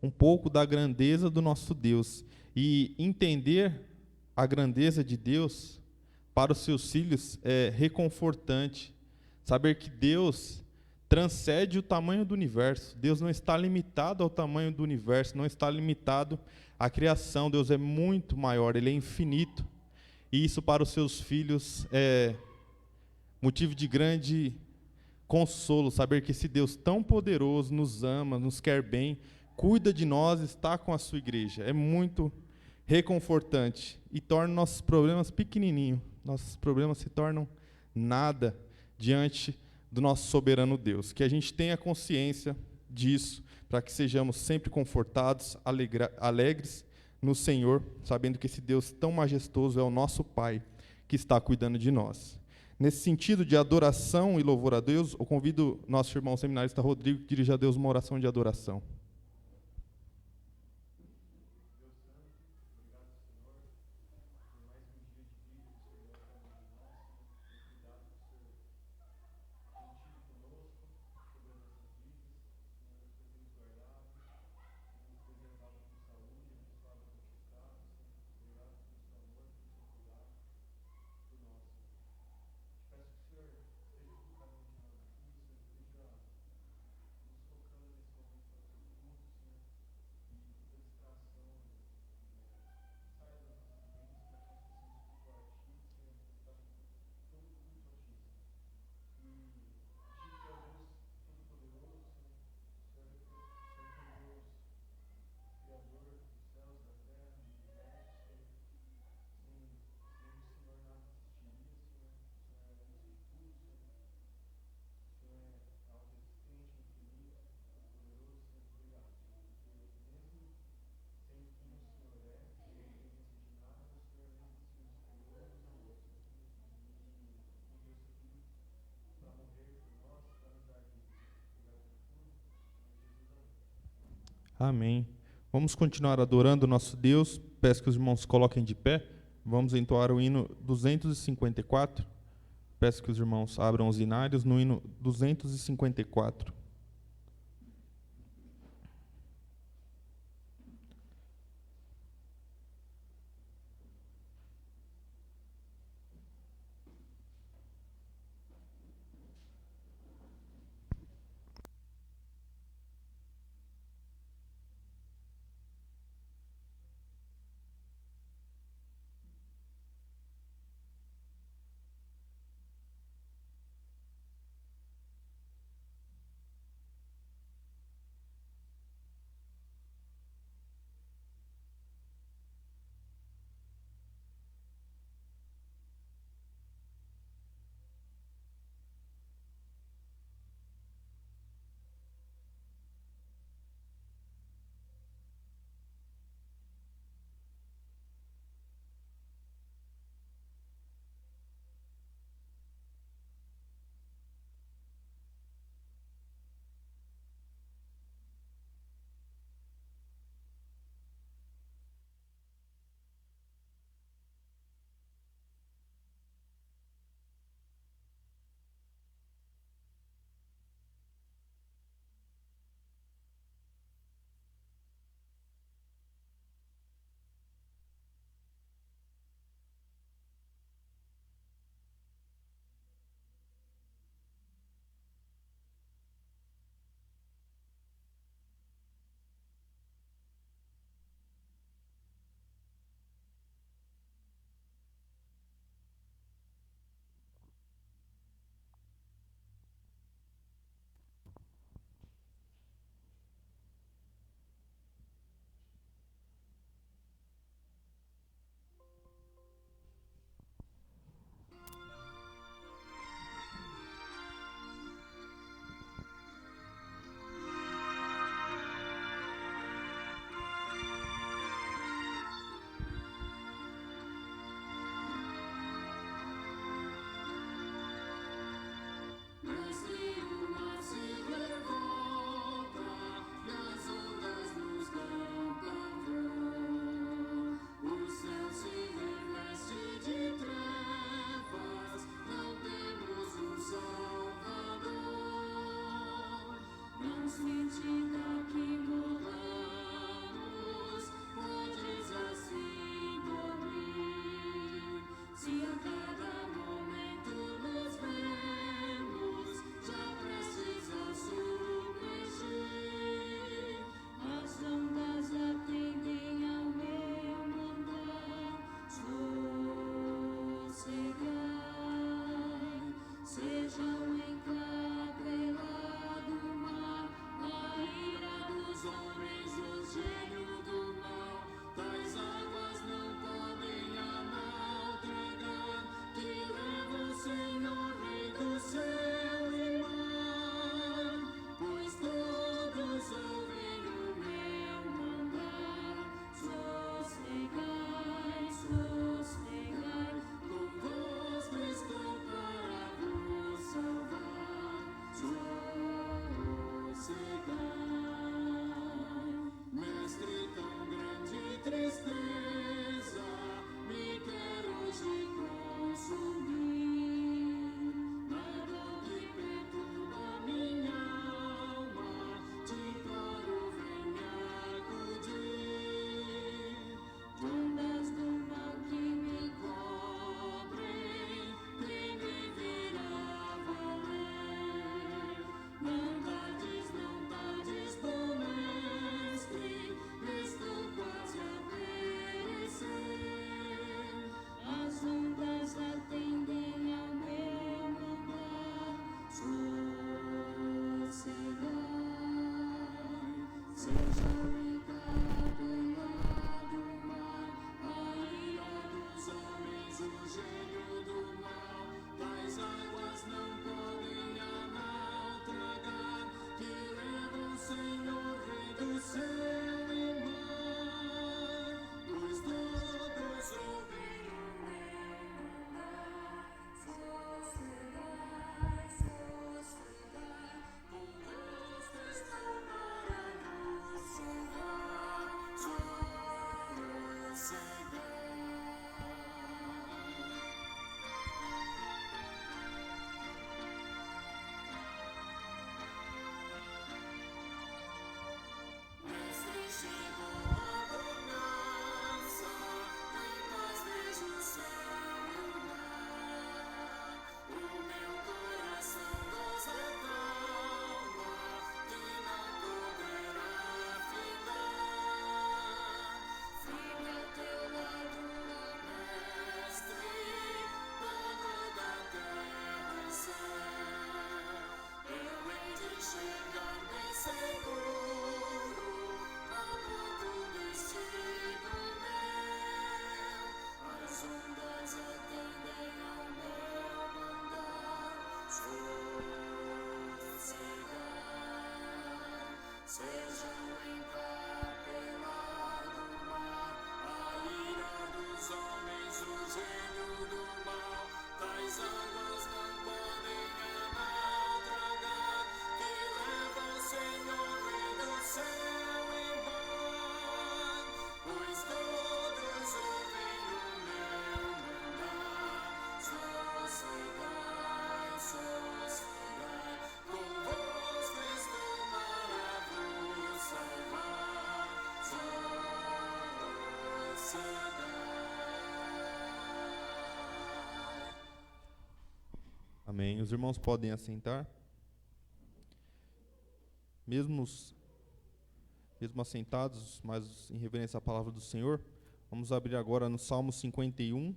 um pouco da grandeza do nosso Deus. E entender a grandeza de Deus para os seus filhos é reconfortante. Saber que Deus transcende o tamanho do universo. Deus não está limitado ao tamanho do universo, não está limitado à criação. Deus é muito maior, Ele é infinito. E isso para os seus filhos é motivo de grande consolo, saber que esse Deus tão poderoso nos ama, nos quer bem, cuida de nós, está com a sua igreja. É muito reconfortante e torna nossos problemas pequenininhos. Nossos problemas se tornam nada diante do nosso soberano Deus. Que a gente tenha consciência disso, para que sejamos sempre confortados, alegres no Senhor, sabendo que esse Deus tão majestoso é o nosso Pai, que está cuidando de nós. Nesse sentido de adoração e louvor a Deus, eu convido nosso irmão seminarista Rodrigo que dirija a Deus uma oração de adoração. Amém. Vamos continuar adorando o nosso Deus. Peço que os irmãos se coloquem de pé. Vamos entoar o hino 254. Peço que os irmãos abram os hinários no hino 254. Amém. Os irmãos podem assentar. Mesmo assentados, mas em reverência à palavra do Senhor, vamos abrir agora no Salmo 51.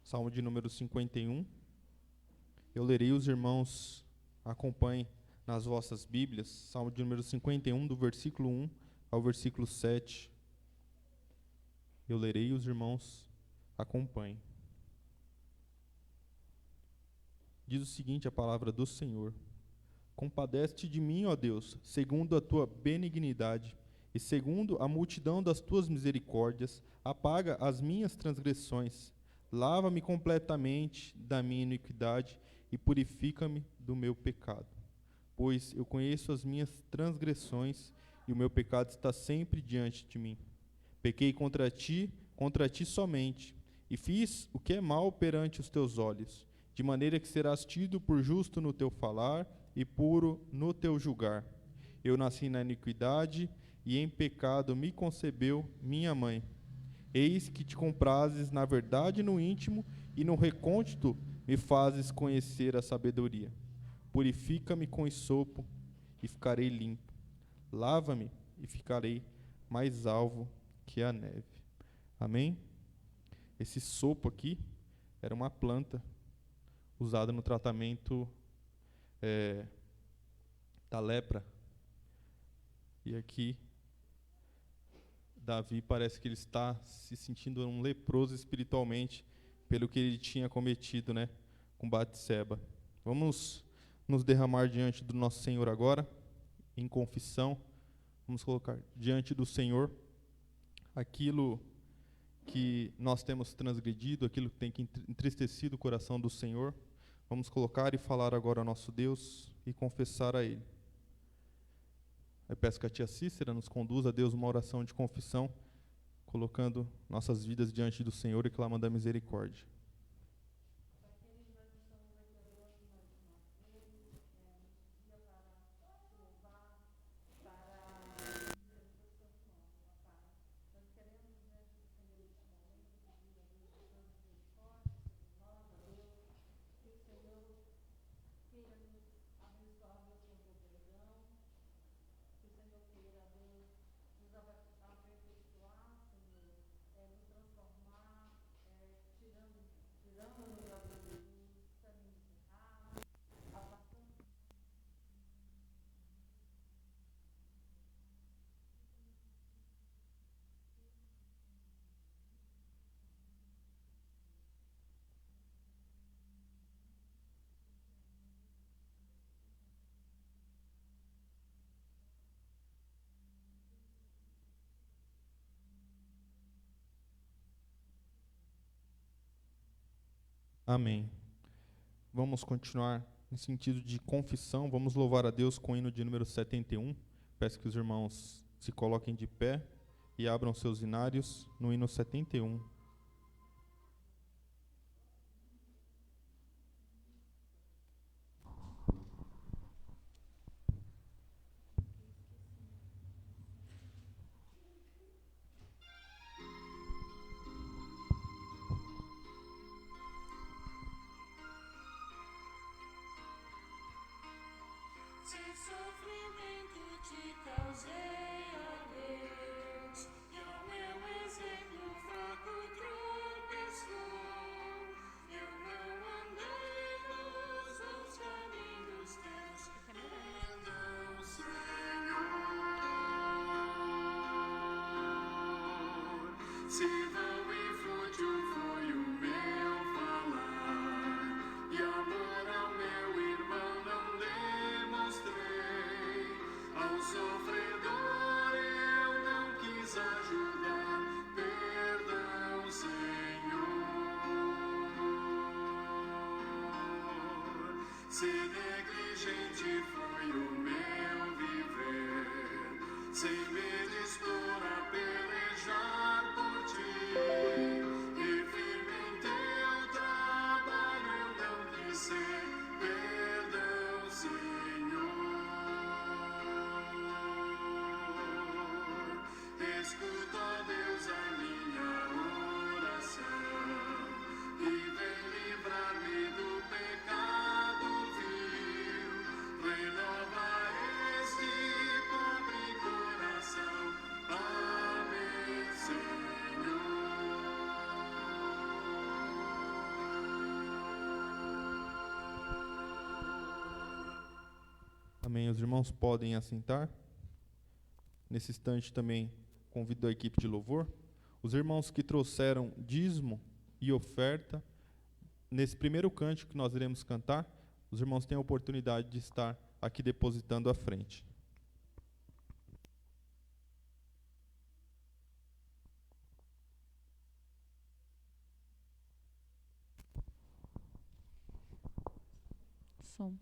Salmo de número 51. Eu lerei, os irmãos acompanhem nas vossas Bíblias. Salmo de número 51, do versículo 1 ao versículo 7. Eu lerei, os irmãos acompanhem. Diz o seguinte a palavra do Senhor: Compadece-te de mim, ó Deus, segundo a tua benignidade, e segundo a multidão das tuas misericórdias, apaga as minhas transgressões. Lava-me completamente da minha iniquidade e purifica-me do meu pecado. Pois eu conheço as minhas transgressões, e o meu pecado está sempre diante de mim. Pequei contra ti somente, e fiz o que é mal perante os teus olhos, de maneira que serás tido por justo no teu falar e puro no teu julgar. Eu nasci na iniquidade, e em pecado me concebeu minha mãe. Eis que te comprases na verdade no íntimo, e no recôndito me fazes conhecer a sabedoria. Purifica-me com esopo, e ficarei limpo. Lava-me, e ficarei mais alvo que a neve. Amém? Esse sopo aqui era uma planta usada no tratamento da lepra. E aqui Davi parece que ele está se sentindo um leproso espiritualmente pelo que ele tinha cometido, né, com Batseba. Vamos nos derramar diante do nosso Senhor agora, em confissão. Vamos colocar diante do Senhor aquilo que nós temos transgredido, aquilo que tem entristecido o coração do Senhor. Vamos colocar e falar agora ao nosso Deus e confessar a Ele. Eu peço que a tia Cícera nos conduza a Deus uma oração de confissão, colocando nossas vidas diante do Senhor e clamando a misericórdia. Amém. Vamos continuar em sentido de confissão. Vamos louvar a Deus com o hino de número 71. Peço que os irmãos se coloquem de pé e abram seus hinários no hino 71. Se sofrimento te causei, ó Deus, e o meu exemplo fraco tropeçou, eu não andei nos bons caminhos teus, perdão, Senhor. Se vão e fútil foi o meu falar, e amor ao meu irmão não demonstrei, ao sofredor eu não quis ajudar, perdão, Senhor. Se negligente foi o meu viver, sem me dispor a pelejar por ti, e firme em teu trabalho eu não quis ser, perdão, Senhor. Escuta, ó Deus, a minha oração, e vem livrar Amém. Os irmãos podem assentar. Nesse instante também convido a equipe de louvor. Os irmãos que trouxeram dízimo e oferta, nesse primeiro cântico que nós iremos cantar, os irmãos têm a oportunidade de estar aqui depositando à frente. Som.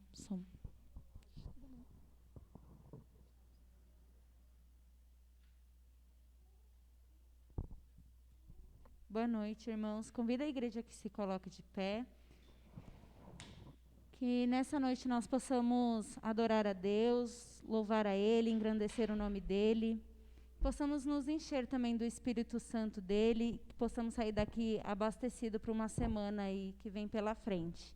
Boa noite, irmãos. Convido a igreja que se coloque de pé. Que nessa noite nós possamos adorar a Deus, louvar a Ele, engrandecer o nome dEle. Possamos nos encher também do Espírito Santo dEle, que possamos sair daqui abastecido para uma semana aí que vem pela frente.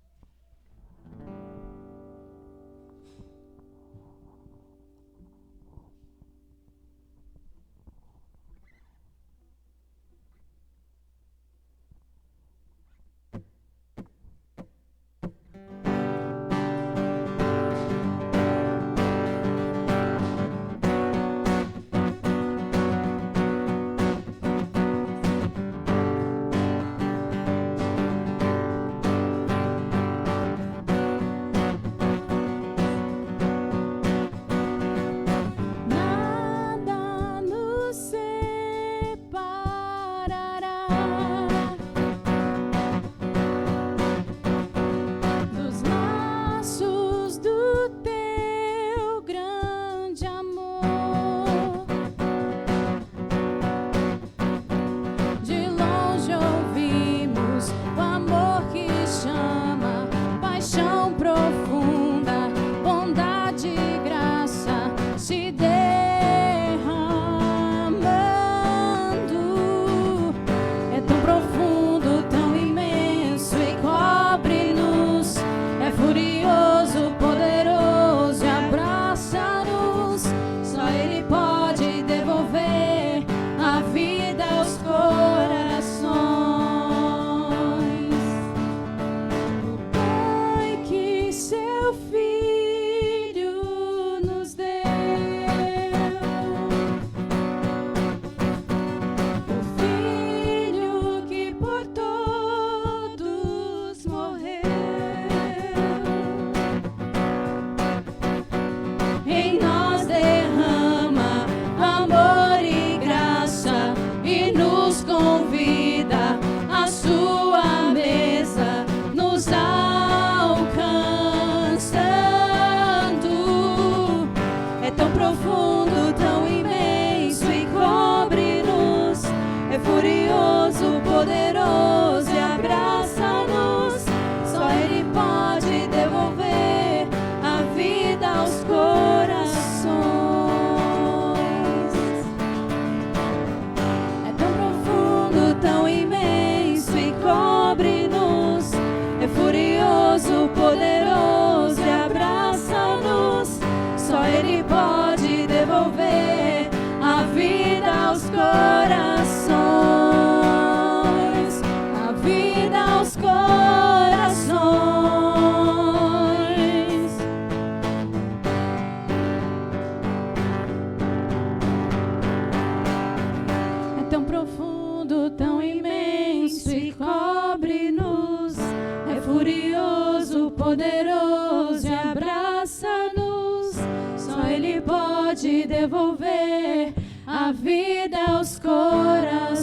Poderoso e abraça-nos, só Ele pode devolver a vida aos corações.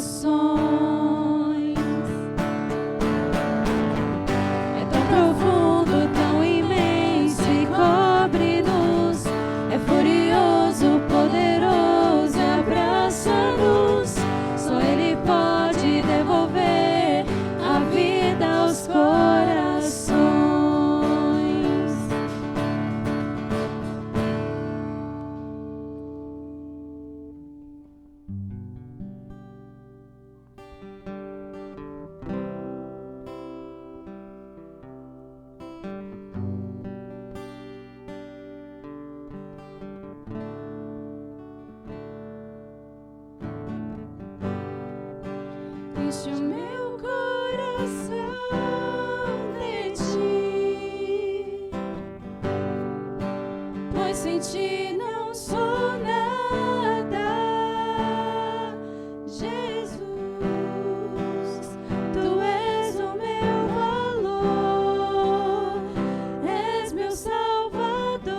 É tão profundo, tão imenso e cobre-nos, é furioso, poderoso e abraça-nos, só Ele pode devolver a vida aos corações. Enche o meu coração de ti, pois ti não sou nada, Jesus. Tu és o meu valor, és meu Salvador,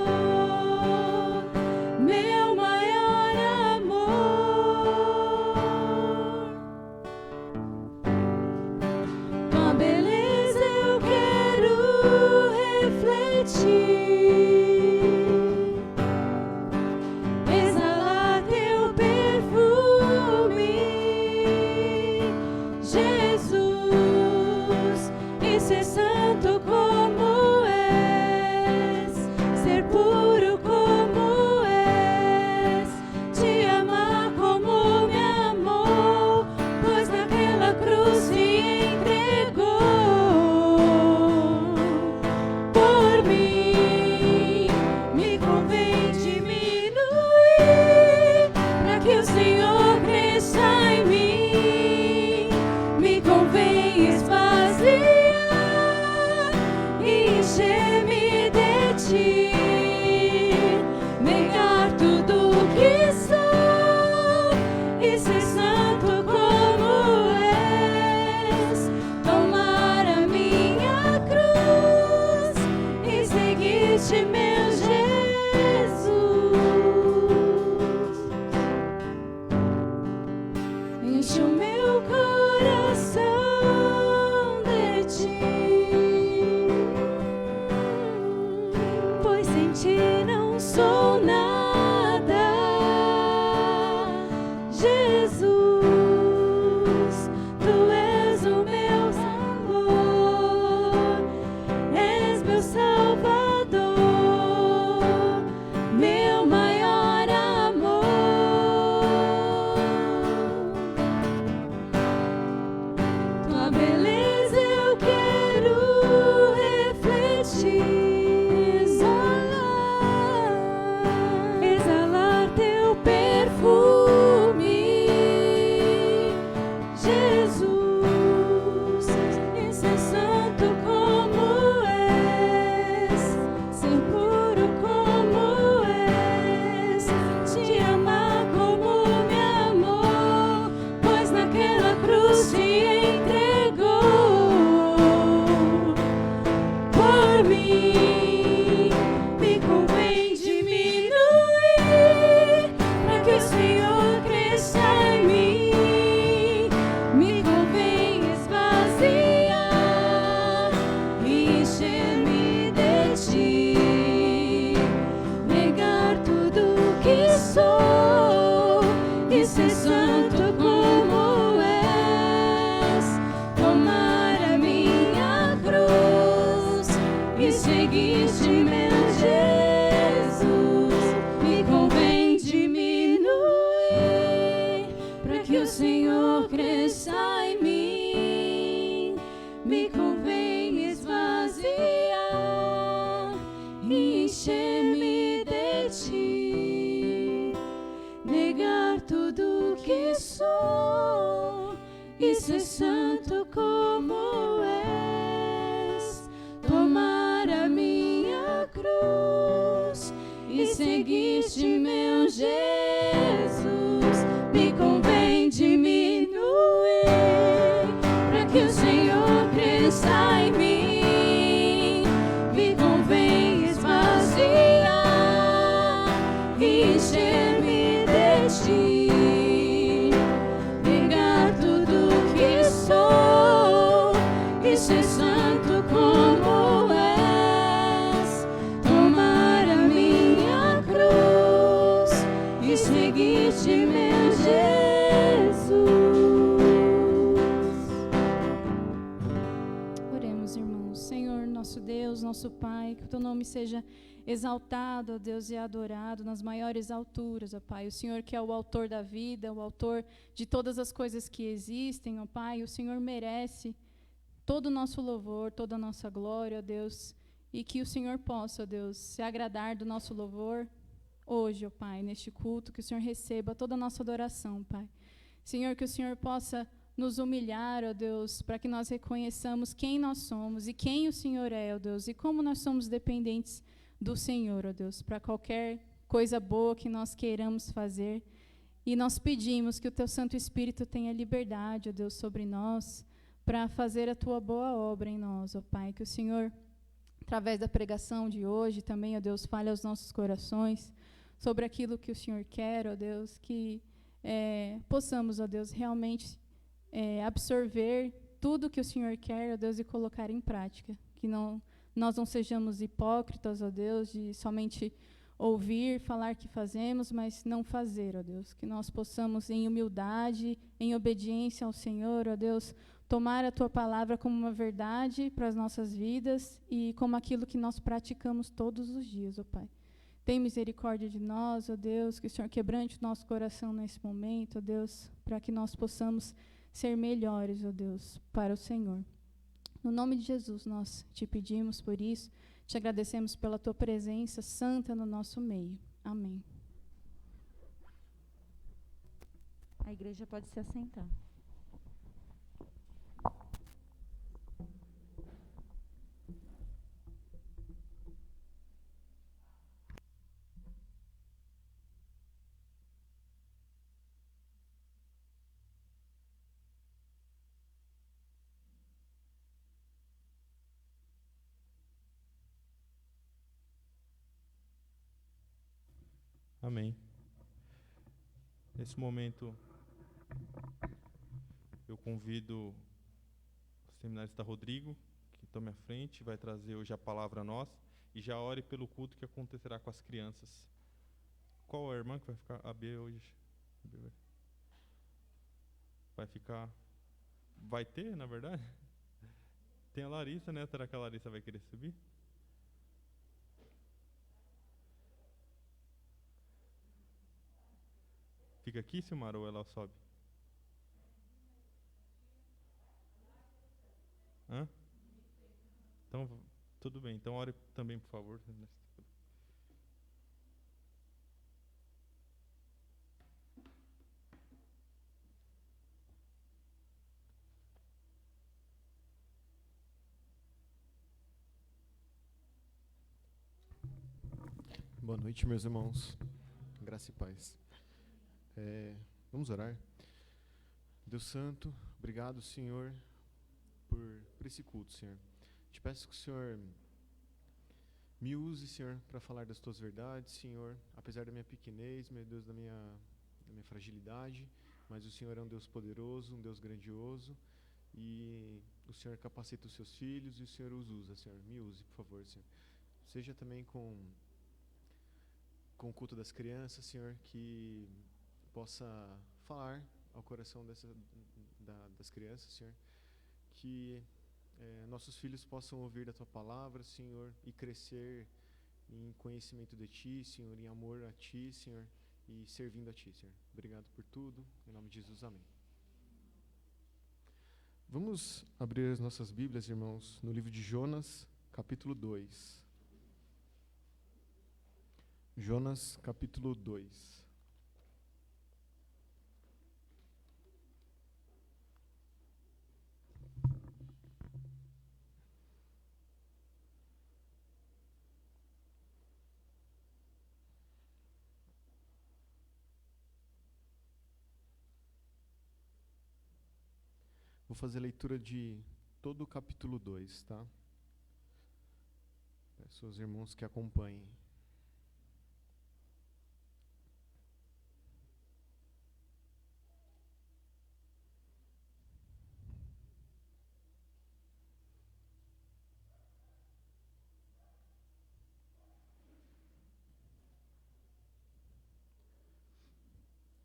meu maior amor. Tua beleza eu quero refletir, exalar teu perfume, Jesus, e ser santo como és, ser puro como és, te amar como me amou, pois naquela cruz se entregou por mim. Me convém diminuir para que o Senhor cresça em mim. Me convém esvaziar e encher-me de ti, negar tudo o que sou e ser santo como és, tomar a minha cruz e seguir-te, meu Jesus. Enche o meu coração de ti, pois sem ti não sou nada, Jesus. Tu és o meu amor, és meu Salvador, meu maior amor. Tua beleza eu quero refletir, exalar teu perfume, Jesus, e ser santo como és, ser puro como és, te amar como me amou, pois naquela cruz se entregou por mim. Me convém diminuir para que o Senhor cresça em mim. Me convém esvaziar e encher-me de ti, negar tudo o que sou e ser santo como és, tomar a minha cruz e seguir-te, meu Jesus. Me convém diminuir para que o Senhor cresça em mim. Me convém esvaziar e encher-me de ti, negar tudo que sou e ser santo como és, tomar a minha cruz e seguir-te, meu Jesus. Me convém diminuir para que o Senhor cresça em mim. Me convém esvaziar e encher-me de ti, negar tudo que sou e ser santo como és, tomar a minha cruz e seguir-te, meu Jesus. Oremos, irmãos. Senhor, nosso Deus, nosso Pai, que o teu nome seja exaltado, ó Deus, e adorado nas maiores alturas, ó Pai. O Senhor que é o autor da vida, o autor de todas as coisas que existem, ó Pai. O Senhor merece todo o nosso louvor, toda a nossa glória, ó Deus. E que o Senhor possa, ó Deus, se agradar do nosso louvor hoje, ó Pai, neste culto. Que o Senhor receba toda a nossa adoração, Pai. Senhor, que o Senhor possa nos humilhar, ó Deus, para que nós reconheçamos quem nós somos e quem o Senhor é, ó Deus, e como nós somos dependentes do Senhor, ó Deus, para qualquer coisa boa que nós queiramos fazer. E nós pedimos que o Teu Santo Espírito tenha liberdade, ó Deus, sobre nós, para fazer a Tua boa obra em nós, ó Pai. Que o Senhor, através da pregação de hoje, também, ó Deus, fale aos nossos corações sobre aquilo que o Senhor quer, ó Deus, que possamos, ó Deus, realmente absorver tudo que o Senhor quer, ó Deus, e colocar em prática. Que nós não sejamos hipócritas, ó Deus, de somente ouvir, falar que fazemos, mas não fazer, ó Deus. Que nós possamos, em humildade, em obediência ao Senhor, ó Deus, tomar a Tua palavra como uma verdade para as nossas vidas e como aquilo que nós praticamos todos os dias, ó Pai. Tem misericórdia de nós, ó Deus, que o Senhor quebrante o nosso coração nesse momento, ó Deus, para que nós possamos ser melhores, ó Deus, para o Senhor. No nome de Jesus, nós te pedimos por isso, te agradecemos pela Tua presença santa no nosso meio. Amém. A igreja pode se assentar. Amém. Nesse momento, eu convido o seminarista Rodrigo, que tome a frente, vai trazer hoje a palavra a nós, e já ore pelo culto que acontecerá com as crianças. Qual a irmã que vai ficar? A B hoje. Vai ficar... Vai ter, na verdade? Tem a Larissa, né? Será que a Larissa vai querer subir? Fica aqui, Silmar, ou ela sobe? Hã? Então, tudo bem. Então, ore também, por favor. Boa noite, meus irmãos. Graça e paz. Vamos orar. Deus Santo, obrigado, Senhor, por esse culto, Senhor. Te peço que o Senhor me use, Senhor, para falar das Tuas verdades, Senhor. Apesar da minha pequenez, meu Deus, da minha fragilidade, mas o Senhor é um Deus poderoso, um Deus grandioso, e o Senhor capacita os Seus filhos e o Senhor os usa, Senhor. Me use, por favor, Senhor. Seja também com o culto das crianças, Senhor, que possa falar ao coração das crianças, Senhor, que nossos filhos possam ouvir da Tua palavra, Senhor, e crescer em conhecimento de Ti, Senhor, em amor a Ti, Senhor, e servindo a Ti, Senhor. Obrigado por tudo, em nome de Jesus, amém. Vamos abrir as nossas Bíblias, irmãos, no livro de Jonas, capítulo 2. Jonas, capítulo 2. Vou fazer a leitura de todo o capítulo 2, tá? Peço aos irmãos que acompanhem.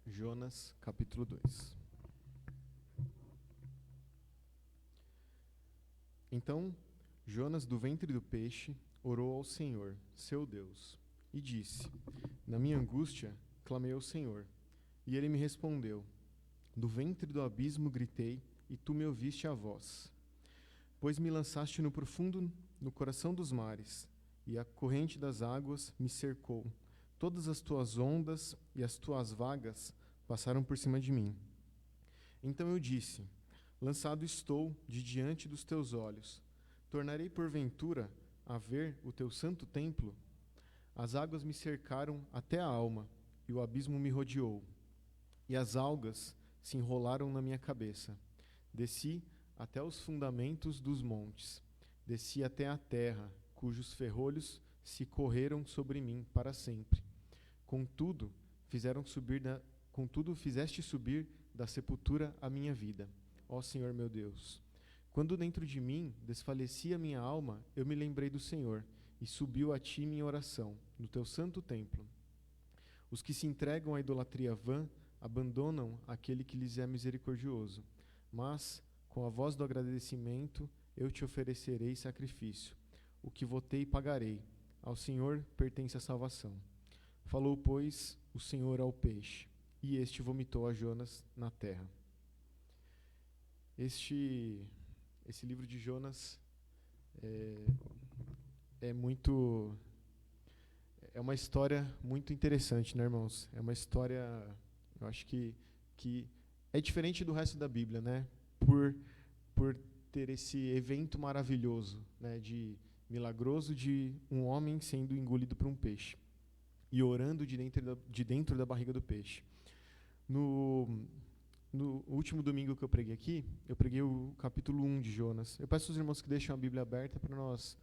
Jonas, capítulo 2. Então, Jonas, do ventre do peixe, orou ao Senhor, seu Deus, e disse: Na minha angústia, clamei ao Senhor, e ele me respondeu. Do ventre do abismo gritei, e tu me ouviste a voz. Pois me lançaste no profundo, no coração dos mares, e a corrente das águas me cercou. Todas as tuas ondas e as tuas vagas passaram por cima de mim. Então eu disse: Lançado estou de diante dos teus olhos. Tornarei porventura a ver o teu santo templo? As águas me cercaram até a alma, e o abismo me rodeou. E as algas se enrolaram na minha cabeça. Desci até os fundamentos dos montes. Desci até a terra, cujos ferrolhos se correram sobre mim para sempre. Contudo, fizeste subir da sepultura a minha vida, ó Senhor meu Deus. Quando dentro de mim desfalecia minha alma, eu me lembrei do Senhor, e subiu a ti minha oração, no teu santo templo. Os que se entregam à idolatria vã abandonam aquele que lhes é misericordioso. Mas, com a voz do agradecimento, eu te oferecerei sacrifício. O que votei pagarei. Ao Senhor pertence a salvação. Falou, pois, o Senhor ao peixe, e este vomitou a Jonas na terra. Esse livro de Jonas é uma história muito interessante, né, irmãos? É uma história, eu acho que é diferente do resto da Bíblia, né? Por ter esse evento maravilhoso, né, milagroso de um homem sendo engolido por um peixe e orando de dentro da barriga do peixe. No último domingo que eu preguei aqui, eu preguei o capítulo 1 de Jonas. Eu peço aos irmãos que deixem a Bíblia aberta para nós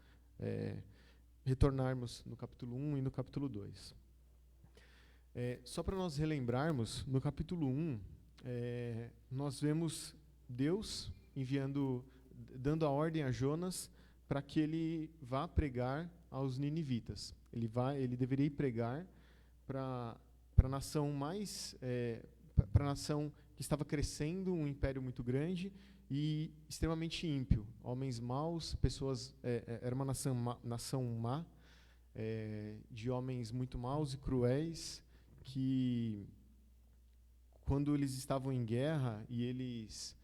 retornarmos no capítulo 1 e no capítulo 2. Só para nós relembrarmos, no capítulo 1, nós vemos Deus dando a ordem a Jonas para que ele vá pregar aos ninivitas. Ele deveria ir pregar para a nação para a nação que estava crescendo, um império muito grande e extremamente ímpio, homens maus, pessoas, era uma nação má, de homens muito maus e cruéis, que quando eles estavam em guerra e eles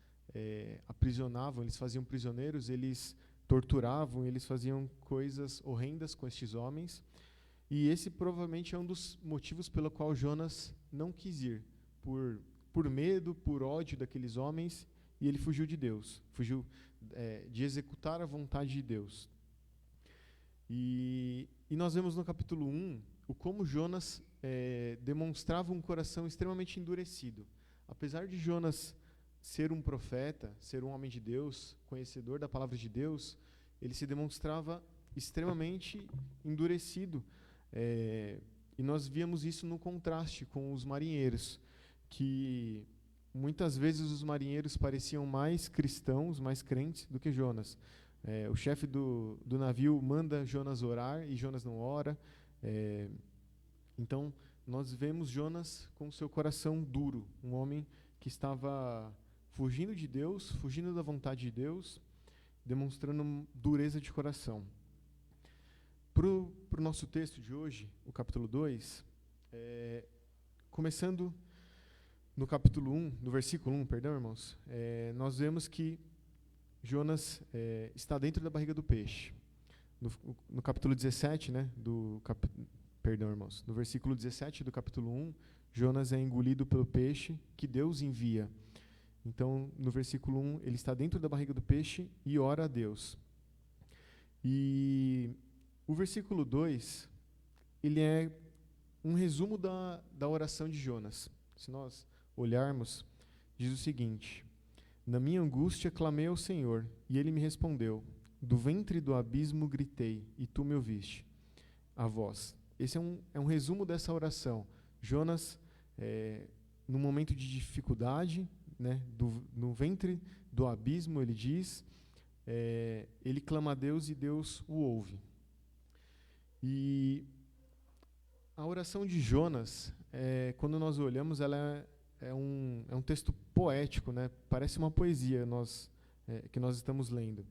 aprisionavam, eles faziam prisioneiros, eles torturavam, eles faziam coisas horrendas com estes homens, e esse provavelmente é um dos motivos pelo qual Jonas não quis ir, por medo, por ódio daqueles homens, e ele fugiu de Deus, fugiu de executar a vontade de Deus. E nós vemos no capítulo 1 como Jonas demonstrava um coração extremamente endurecido. Apesar de Jonas ser um profeta, ser um homem de Deus, conhecedor da palavra de Deus, ele se demonstrava extremamente endurecido. E nós víamos isso no contraste com os marinheiros, que muitas vezes os marinheiros pareciam mais cristãos, mais crentes do que Jonas. O chefe do navio manda Jonas orar e Jonas não ora. Então, nós vemos Jonas com seu coração duro, um homem que estava fugindo de Deus, fugindo da vontade de Deus, demonstrando dureza de coração. Para o nosso texto de hoje, o capítulo 2, começando no capítulo 1, no versículo 1, perdão, irmãos, nós vemos que Jonas está dentro da barriga do peixe. No capítulo 17, né, perdão, irmãos, no versículo 17 do capítulo 1, Jonas é engolido pelo peixe que Deus envia. Então, no versículo 1, ele está dentro da barriga do peixe e ora a Deus. E o versículo 2, ele é um resumo da oração de Jonas. Se nós olharmos, diz o seguinte: na minha angústia clamei ao Senhor, e ele me respondeu. Do ventre do abismo gritei, e tu me ouviste a voz. Esse é um resumo dessa oração. Jonas, no momento de dificuldade, né, no ventre do abismo, ele diz, ele clama a Deus e Deus o ouve. E a oração de Jonas, quando nós olhamos, ela é um texto poético, né? Parece uma poesia que nós estamos lendo.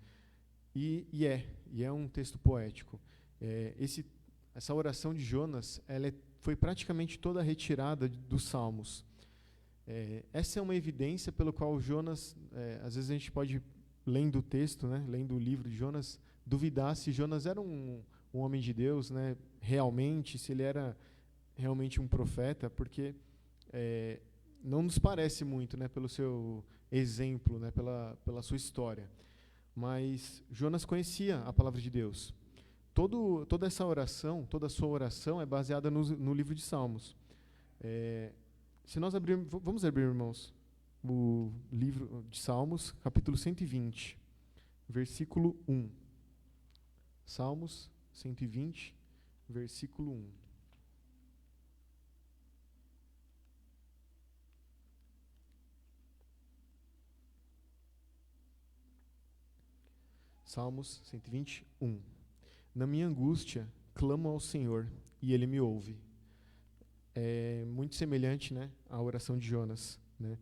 E é um texto poético. Essa oração de Jonas, foi praticamente toda retirada dos Salmos. Essa é uma evidência pelo qual Jonas, às vezes a gente pode, lendo o texto, né, lendo o livro de Jonas, duvidar se Jonas era um homem de Deus, né, realmente, se ele era realmente um profeta, porque não nos parece muito, né, pelo seu exemplo, né, pela sua história. Mas Jonas conhecia a palavra de Deus. toda essa oração, toda a sua oração é baseada no livro de Salmos. Se nós abrirmos, vamos abrir, irmãos, o livro de Salmos, capítulo 120, versículo 1. Salmos 120, versículo 1. Salmos 120, 1. Na minha angústia, clamo ao Senhor, e Ele me ouve. É muito semelhante, né, à oração de Jonas, né?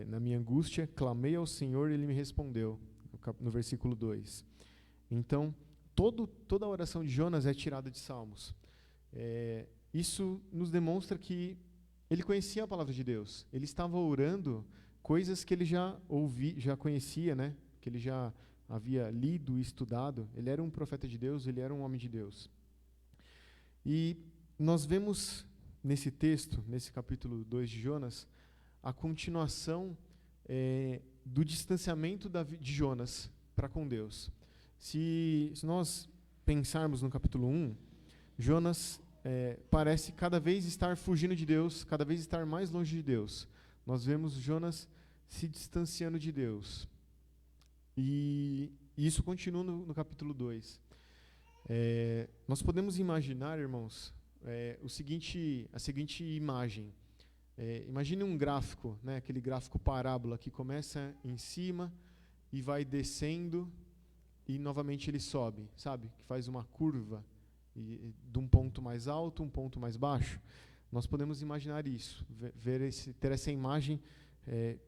Na minha angústia, clamei ao Senhor, e Ele me respondeu, no versículo 2. Então, toda a oração de Jonas é tirada de Salmos. Isso nos demonstra que ele conhecia a palavra de Deus. Ele estava orando coisas que ele já conhecia, né? Que ele já havia lido e estudado. Ele era um profeta de Deus, ele era um homem de Deus. E nós vemos nesse texto, nesse capítulo 2 de Jonas, a continuação do distanciamento de Jonas para com Deus. Se nós pensarmos no capítulo 1, Jonas parece cada vez estar fugindo de Deus, cada vez estar mais longe de Deus. Nós vemos Jonas se distanciando de Deus. E isso continua no capítulo 2. Nós podemos imaginar, irmãos, a seguinte imagem. Imagine um gráfico, né, aquele gráfico parábola que começa em cima e vai descendo e novamente ele sobe, sabe? Que faz uma curva de um ponto mais alto, um ponto mais baixo. Nós podemos imaginar isso, ter essa imagem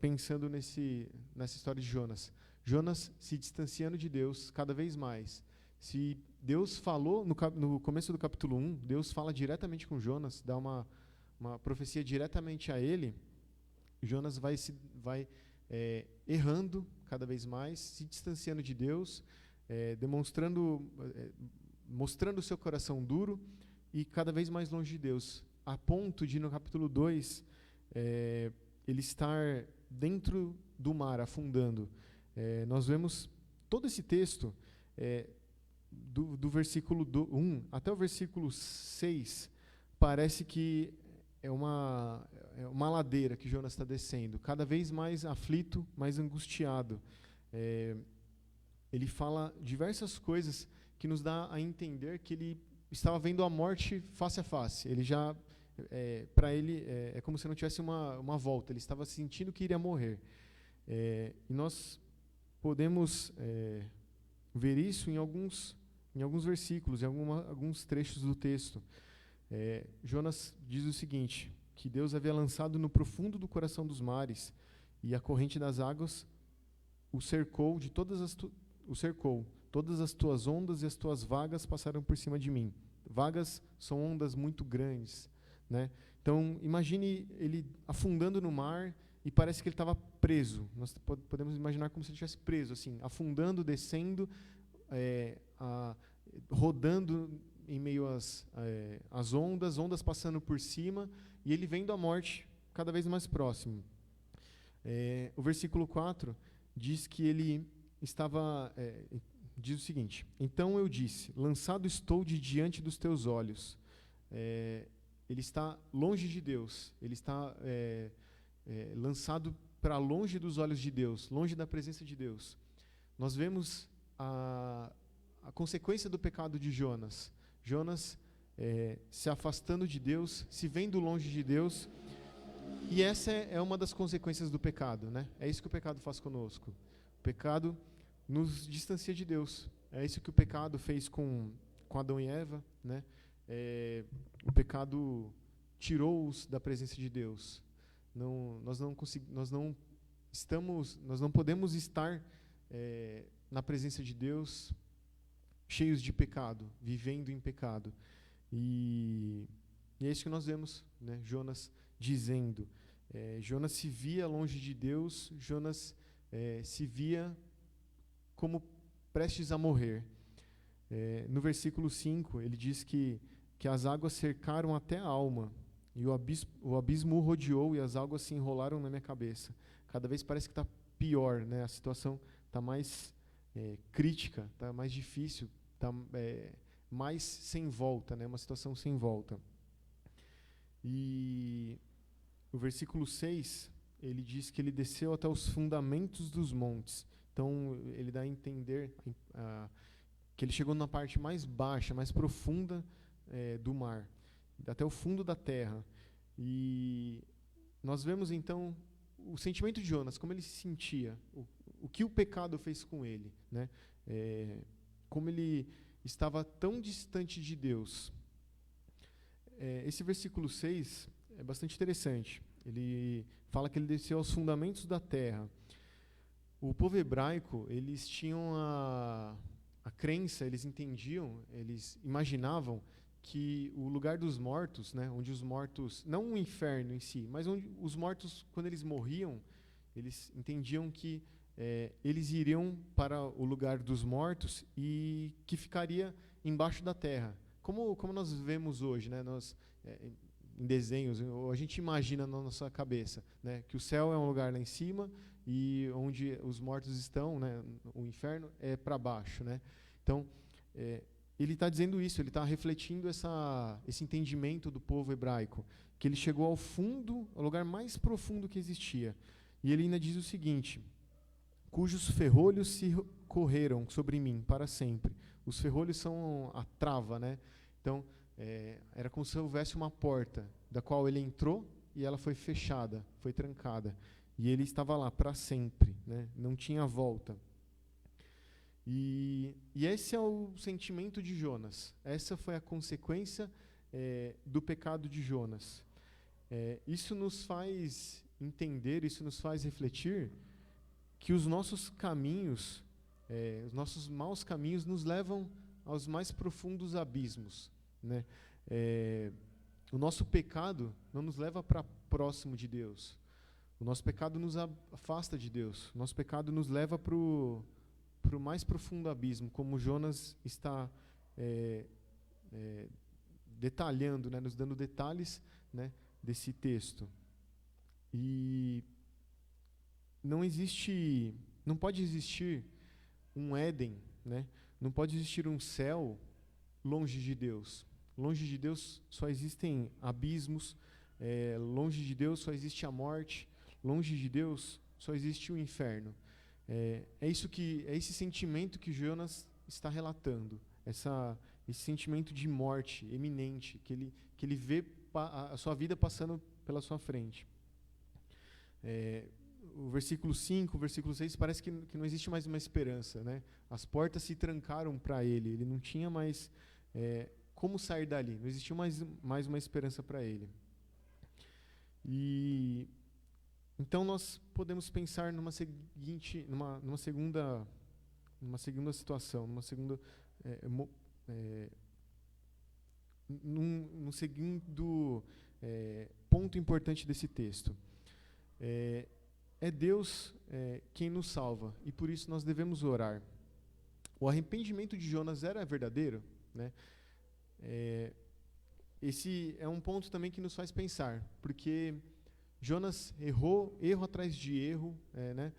pensando nessa história de Jonas. Jonas se distanciando de Deus cada vez mais. Se Deus falou, no começo do capítulo 1, Deus fala diretamente com Jonas, dá uma profecia diretamente a ele, Jonas vai errando cada vez mais, se distanciando de Deus, mostrando o seu coração duro e cada vez mais longe de Deus, a ponto de, no capítulo 2, ele estar dentro do mar, afundando. Nós vemos todo esse texto, do versículo 1 até o versículo 6, parece que é uma ladeira que Jonas está descendo, cada vez mais aflito, mais angustiado. Ele fala diversas coisas que nos dá a entender que ele estava vendo a morte face a face. Ele já, para ele, é como se não tivesse uma volta. Ele estava sentindo que iria morrer. E nós podemos ver isso em alguns versículos, em alguns trechos do texto. Jonas diz o seguinte, que Deus havia lançado no profundo do coração dos mares, e a corrente das águas o cercou, todas as tuas ondas e as tuas vagas passaram por cima de mim. Vagas são ondas muito grandes, né? Então, imagine ele afundando no mar e parece que ele estava preso. Nós podemos imaginar como se ele estivesse preso, assim, afundando, descendo, rodando em meio às ondas passando por cima, e ele vendo a morte cada vez mais próximo. O versículo 4 diz que ele estava... diz o seguinte, então eu disse, lançado estou de diante dos teus olhos. Ele está longe de Deus, ele está lançado para longe dos olhos de Deus, longe da presença de Deus. Nós vemos a consequência do pecado de Jonas. Jonas se afastando de Deus, se vendo longe de Deus, e essa é uma das consequências do pecado, né? É isso que o pecado faz conosco. O pecado nos distancia de Deus. É isso que o pecado fez com Adão e Eva, né? O pecado tirou-os da presença de Deus. Nós não podemos estar na presença de Deus cheios de pecado, vivendo em pecado. E é isso que nós vemos, né? Jonas dizendo. Jonas se via longe de Deus, Jonas se via como prestes a morrer. No versículo 5, ele diz que as águas cercaram até a alma, e o abismo o rodeou, e as águas se enrolaram na minha cabeça. Cada vez parece que está pior, né? A situação está mais crítica, está mais difícil, mais sem volta, né? Uma situação sem volta. E o versículo 6, ele diz que ele desceu até os fundamentos dos montes. Então, ele dá a entender que ele chegou na parte mais baixa, mais profunda do mar, até o fundo da terra. E nós vemos, então, o sentimento de Jonas, como ele se sentia, o que o pecado fez com ele, né? Como ele estava tão distante de Deus. Esse versículo 6 é bastante interessante. Ele fala que ele desceu aos fundamentos da terra. O povo hebraico, eles tinham a crença, eles entendiam, eles imaginavam que o lugar dos mortos, né, onde os mortos, não o inferno em si, mas onde os mortos, quando eles morriam, eles entendiam que eles iriam para o lugar dos mortos e que ficaria embaixo da terra. Como nós vemos hoje, né, em desenhos, a gente imagina na nossa cabeça, né, que o céu é um lugar lá em cima e onde os mortos estão, né, o inferno é para baixo, né? Então, ele está dizendo isso, ele está refletindo esse entendimento do povo hebraico, que ele chegou ao fundo, ao lugar mais profundo que existia. E ele ainda diz o seguinte: cujos ferrolhos se correram sobre mim para sempre. Os ferrolhos são a trava, né? Então, era como se houvesse uma porta, da qual ele entrou e ela foi fechada, foi trancada. E ele estava lá para sempre, né? Não tinha volta. E esse é o sentimento de Jonas. Essa foi a consequência do pecado de Jonas. Isso nos faz entender, isso nos faz refletir que os nossos caminhos, os nossos maus caminhos nos levam aos mais profundos abismos, né? O nosso pecado não nos leva para próximo de Deus. O nosso pecado nos afasta de Deus. O nosso pecado nos leva para o mais profundo abismo, como Jonas está detalhando, né, nos dando detalhes, né, desse texto. E não pode existir um Éden, né? Não pode existir um céu longe de Deus. Longe de Deus só existem abismos, longe de Deus só existe a morte, longe de Deus só existe o inferno. É esse sentimento que Jonas está relatando, esse sentimento de morte eminente, que ele vê a sua vida passando pela sua frente. O versículo 5, o versículo 6, parece que não existe mais uma esperança, né? As portas se trancaram para ele não tinha mais como sair dali, não existiu mais uma esperança para ele. E então nós podemos pensar numa segunda situação, num segundo ponto importante desse texto. É Deus quem nos salva, e por isso nós devemos orar. O arrependimento de Jonas era verdadeiro, né? Esse é um ponto também que nos faz pensar, porque Jonas erro atrás de erro, né?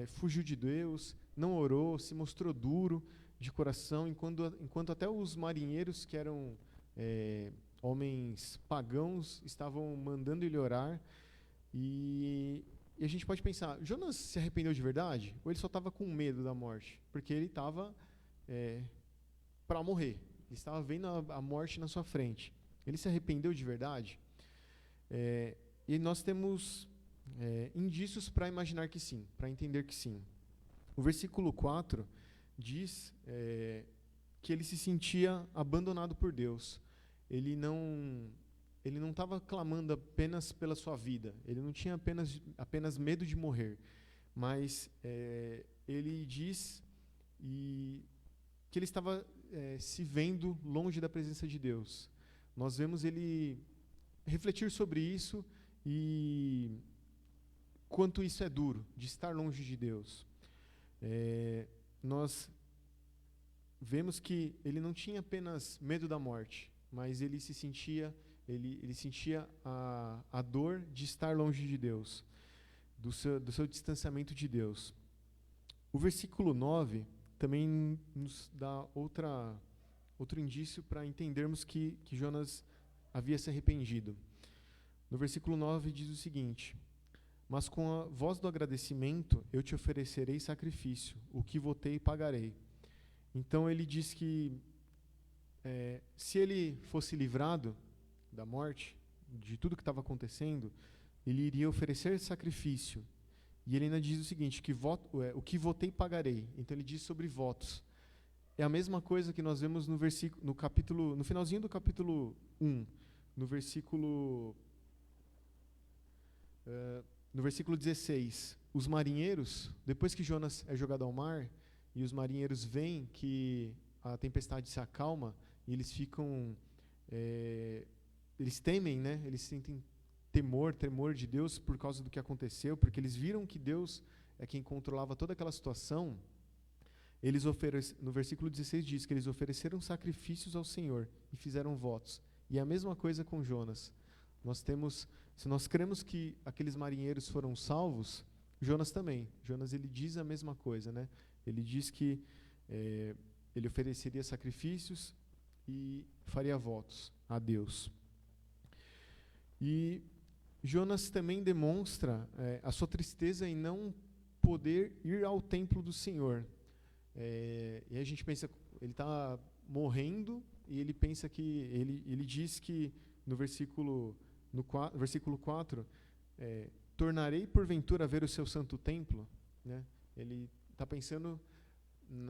Fugiu de Deus, não orou, se mostrou duro de coração, enquanto até os marinheiros, que eram homens pagãos, estavam mandando ele orar. E a gente pode pensar, Jonas se arrependeu de verdade? Ou ele só estava com medo da morte? Porque ele estava para morrer. Ele estava vendo a morte na sua frente. Ele se arrependeu de verdade? E nós temos indícios para imaginar que sim, para entender que sim. O versículo 4 diz que ele se sentia abandonado por Deus. Ele não estava clamando apenas pela sua vida, ele não tinha apenas medo de morrer, mas ele diz que ele estava se vendo longe da presença de Deus. Nós vemos ele refletir sobre isso e quanto isso é duro, de estar longe de Deus. Nós vemos que ele não tinha apenas medo da morte, mas ele sentia a dor de estar longe de Deus, do seu distanciamento de Deus. O versículo 9 também nos dá outro indício para entendermos que Jonas havia se arrependido. No versículo 9 diz o seguinte: mas com a voz do agradecimento eu te oferecerei sacrifício, o que votei pagarei. Então ele diz que se ele fosse livrado da morte, de tudo que estava acontecendo, ele iria oferecer sacrifício. E ele ainda diz o seguinte, que o que votei pagarei. Então ele diz sobre votos. É a mesma coisa que nós vemos no finalzinho do capítulo 1, no versículo 16. Os marinheiros, depois que Jonas é jogado ao mar, e os marinheiros veem que a tempestade se acalma, e eles ficam, eles temem, né? Eles sentem temor de Deus por causa do que aconteceu, porque eles viram que Deus é quem controlava toda aquela situação. No versículo 16 diz que eles ofereceram sacrifícios ao Senhor e fizeram votos. E é a mesma coisa com Jonas. Se nós cremos que aqueles marinheiros foram salvos, Jonas também. Jonas, ele diz a mesma coisa, né? Ele diz que ele ofereceria sacrifícios e faria votos a Deus. E Jonas também demonstra a sua tristeza em não poder ir ao templo do Senhor. E a gente pensa, ele está morrendo, e ele pensa que, ele diz que no versículo 4, tornarei porventura a ver o seu santo templo, né? Ele está pensando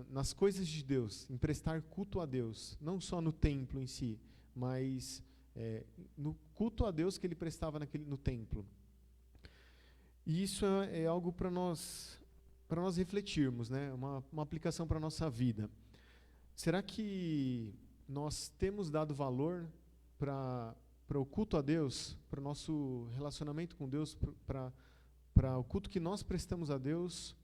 nas coisas de Deus, em prestar culto a Deus, não só no templo em si, mas no culto a Deus que ele prestava no templo. E isso é algo para nós refletirmos, né? Uma aplicação para a nossa vida. Será que nós temos dado valor para o culto a Deus, para o nosso relacionamento com Deus, para o culto que nós prestamos a Deus?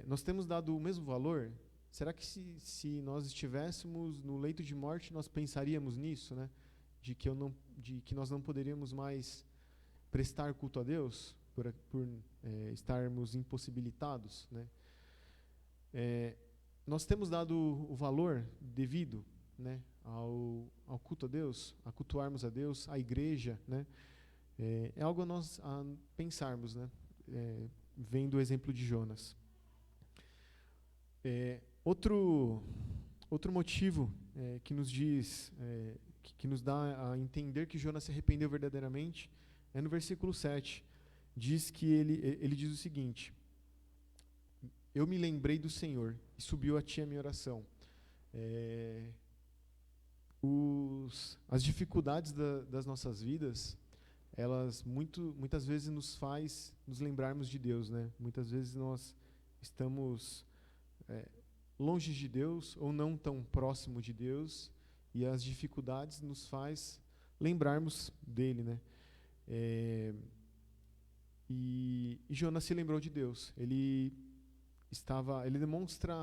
Nós temos dado o mesmo valor? Será que se nós estivéssemos no leito de morte, nós pensaríamos nisso, né? De que nós não poderíamos mais prestar culto a Deus por estarmos impossibilitados, né? Nós temos dado o valor devido, né, ao culto a Deus, a cultuarmos a Deus, a igreja, né? É algo a pensarmos, né? Vendo o exemplo de Jonas. Outro motivo que nos diz, que nos dá a entender que Jonas se arrependeu verdadeiramente, é no versículo 7. Diz que ele diz o seguinte: eu me lembrei do Senhor e subiu a ti a minha oração. As dificuldades das nossas vidas, elas muitas vezes nos lembrarmos de Deus, né? Muitas vezes nós estamos longe de Deus ou não tão próximo de Deus, e as dificuldades nos faz lembrarmos dele, né? E Jonas se lembrou de Deus. Ele demonstra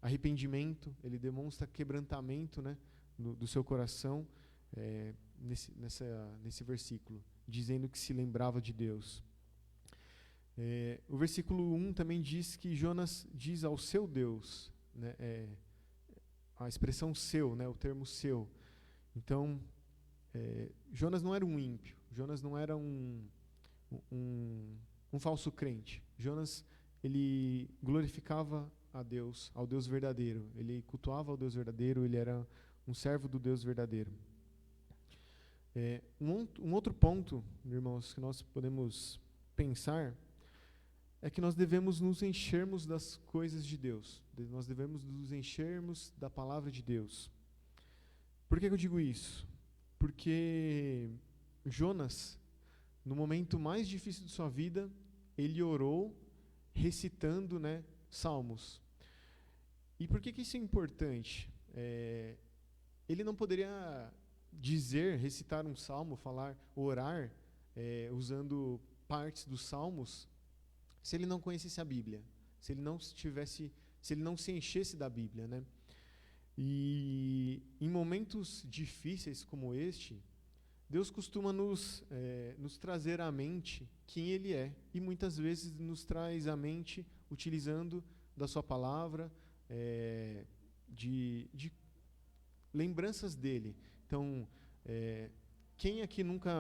arrependimento, ele demonstra quebrantamento, né, do seu coração, nesse versículo, dizendo que se lembrava de Deus. O versículo 1 também diz que Jonas diz ao seu Deus, né, a expressão seu, né, o termo seu. Então, Jonas não era um ímpio, Jonas não era um falso crente. Jonas, ele glorificava a Deus, ao Deus verdadeiro. Ele cultuava ao Deus verdadeiro, ele era um servo do Deus verdadeiro. Um outro ponto, irmãos, que nós podemos pensar é que nós devemos nos enchermos das coisas de Deus. Nós devemos nos enchermos da palavra de Deus. Por que eu digo isso? Porque Jonas, no momento mais difícil de sua vida, ele orou recitando, né, salmos. E por que isso é importante? Ele não poderia recitar um salmo, orar, usando partes dos salmos, se ele não conhecesse a Bíblia, se ele não se enchesse da Bíblia, né? E em momentos difíceis como este, Deus costuma nos trazer à mente quem Ele é, e muitas vezes nos traz à mente utilizando da sua palavra, de lembranças dele. Então, quem aqui nunca,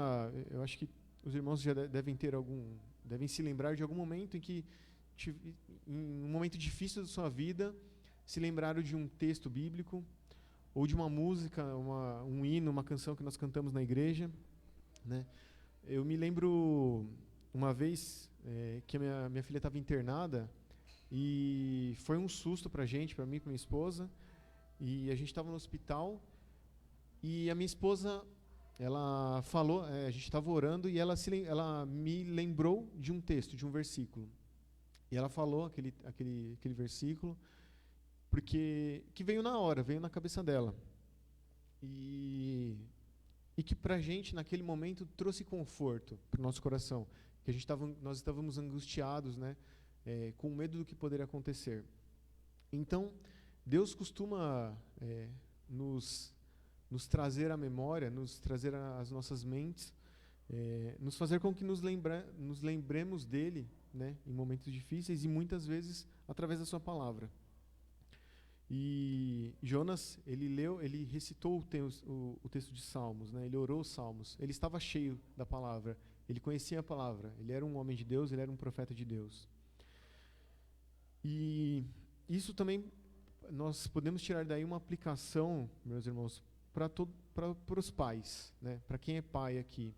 eu acho que os irmãos já devem se lembrar de algum momento em que, em um momento difícil da sua vida, se lembraram de um texto bíblico, ou de uma música, um hino, uma canção que nós cantamos na igreja, né? Eu me lembro uma vez que a minha filha estava internada, e foi um susto para mim, com minha esposa, e a gente estava no hospital, e a minha esposa, ela falou, a gente estava orando, e ela me lembrou de um texto, de um versículo. E ela falou aquele versículo, porque que veio na hora, veio na cabeça dela. E que para a gente, naquele momento, trouxe conforto para o nosso coração. Que nós estávamos angustiados, né, com medo do que poderia acontecer. Então, Deus costuma nos trazer à memória, nos trazer às nossas mentes, nos fazer com que nos lembremos dele, né, em momentos difíceis, e muitas vezes através da sua palavra. E Jonas, ele recitou o texto de Salmos, né? Ele orou os Salmos. Ele estava cheio da palavra. Ele conhecia a palavra. Ele era um homem de Deus, ele era um profeta de Deus. E isso também, nós podemos tirar daí uma aplicação, meus irmãos, para os pais, né? Para quem é pai aqui.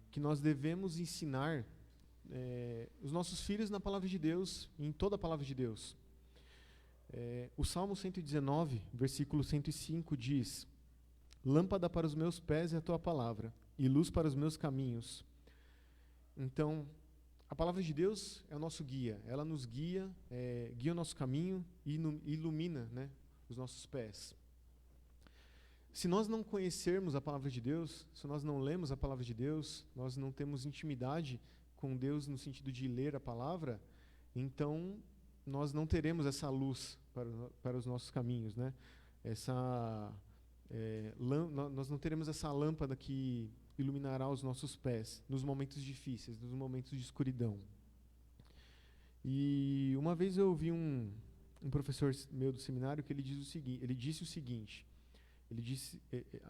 Que nós devemos ensinar os nossos filhos na palavra de Deus, em toda a palavra de Deus. O Salmo 119, versículo 105 diz: lâmpada para os meus pés é a tua palavra, e luz para os meus caminhos. Então, a palavra de Deus é o nosso guia. Ela nos guia, guia o nosso caminho e ilumina, né, os nossos pés. Se nós não conhecermos a palavra de Deus, se nós não lemos a palavra de Deus, nós não temos intimidade com Deus no sentido de ler a palavra, então nós não teremos essa luz para os nossos caminhos, né? Nós não teremos essa lâmpada que iluminará os nossos pés nos momentos difíceis, nos momentos de escuridão. E uma vez eu ouvi um professor meu do seminário que ele disse o seguinte,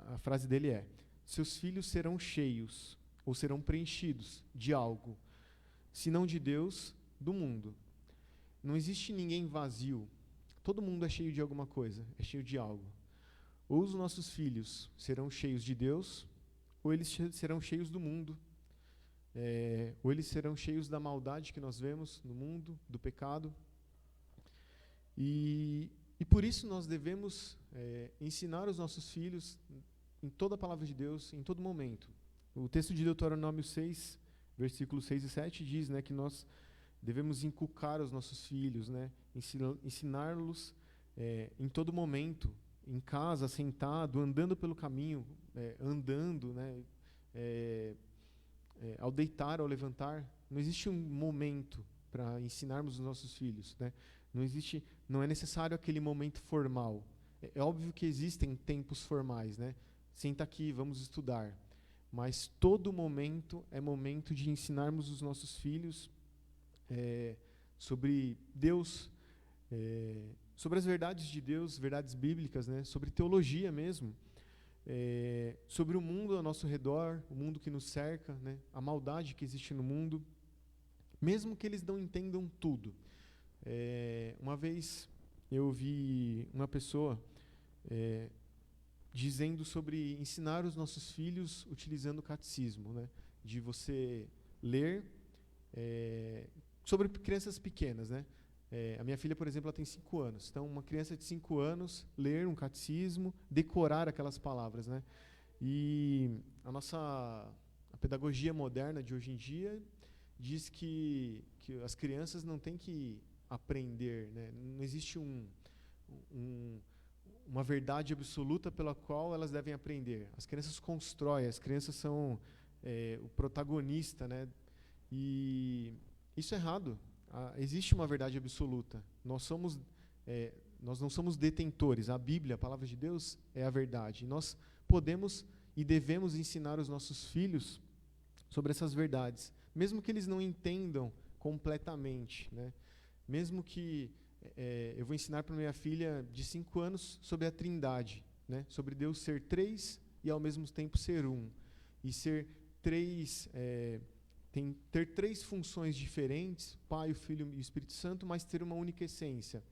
a frase dele é: seus filhos serão cheios ou serão preenchidos de algo, se não de Deus, do mundo. Não existe ninguém vazio. Todo mundo é cheio de alguma coisa, é cheio de algo. Ou os nossos filhos serão cheios de Deus, ou eles serão cheios do mundo. Ou eles serão cheios da maldade que nós vemos no mundo, do pecado. E por isso nós devemos ensinar os nossos filhos em toda a palavra de Deus, em todo momento. O texto de Deuteronômio 6, versículos 6 e 7 diz, né, que nós devemos inculcar aos nossos filhos, né, ensiná-los em todo momento, em casa, sentado, andando pelo caminho, andando, né, ao deitar, ao levantar. Não existe um momento para ensinarmos os nossos filhos, né? Não é necessário aquele momento formal. É óbvio que existem tempos formais, né? Senta aqui, vamos estudar. Mas todo momento é momento de ensinarmos os nossos filhos sobre Deus, sobre as verdades de Deus, verdades bíblicas, né? Sobre teologia mesmo, sobre o mundo ao nosso redor, o mundo que nos cerca, né? A maldade que existe no mundo, mesmo que eles não entendam tudo. Uma vez eu ouvi uma pessoa dizendo sobre ensinar os nossos filhos utilizando o catecismo, né? De você ler sobre crianças pequenas, né? A minha filha, por exemplo, ela tem 5 anos. Então, uma criança de 5 anos ler um catecismo, decorar aquelas palavras, né? E a pedagogia moderna de hoje em dia diz que as crianças não têm que aprender, né? Não existe uma verdade absoluta pela qual elas devem aprender. As crianças constroem, as crianças são o protagonista, né? E isso é errado. Existe uma verdade absoluta. Nós não somos detentores. A Bíblia, a palavra de Deus, é a verdade. Nós podemos e devemos ensinar os nossos filhos sobre essas verdades, mesmo que eles não entendam completamente, né? Mesmo que eu vou ensinar para minha filha de 5 anos sobre a Trindade, né? Sobre Deus ser 3 e ao mesmo tempo ser um. E ser 3, ter 3 funções diferentes, Pai, o Filho e o Espírito Santo, mas ter uma única essência.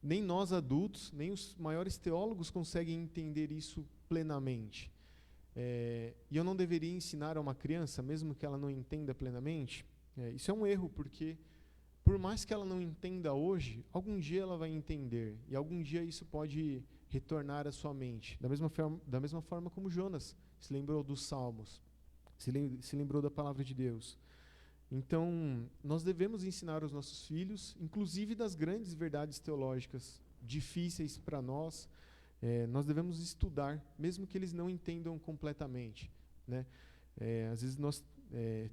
Nem nós adultos, nem os maiores teólogos conseguem entender isso plenamente. E eu não deveria ensinar a uma criança, mesmo que ela não entenda plenamente? Isso é um erro, porque por mais que ela não entenda hoje, algum dia ela vai entender, e algum dia isso pode retornar à sua mente. Da mesma forma como Jonas se lembrou dos Salmos, se lembrou da palavra de Deus. Então, nós devemos ensinar aos nossos filhos, inclusive das grandes verdades teológicas difíceis para nós. Nós devemos estudar, mesmo que eles não entendam completamente, né? Às vezes nós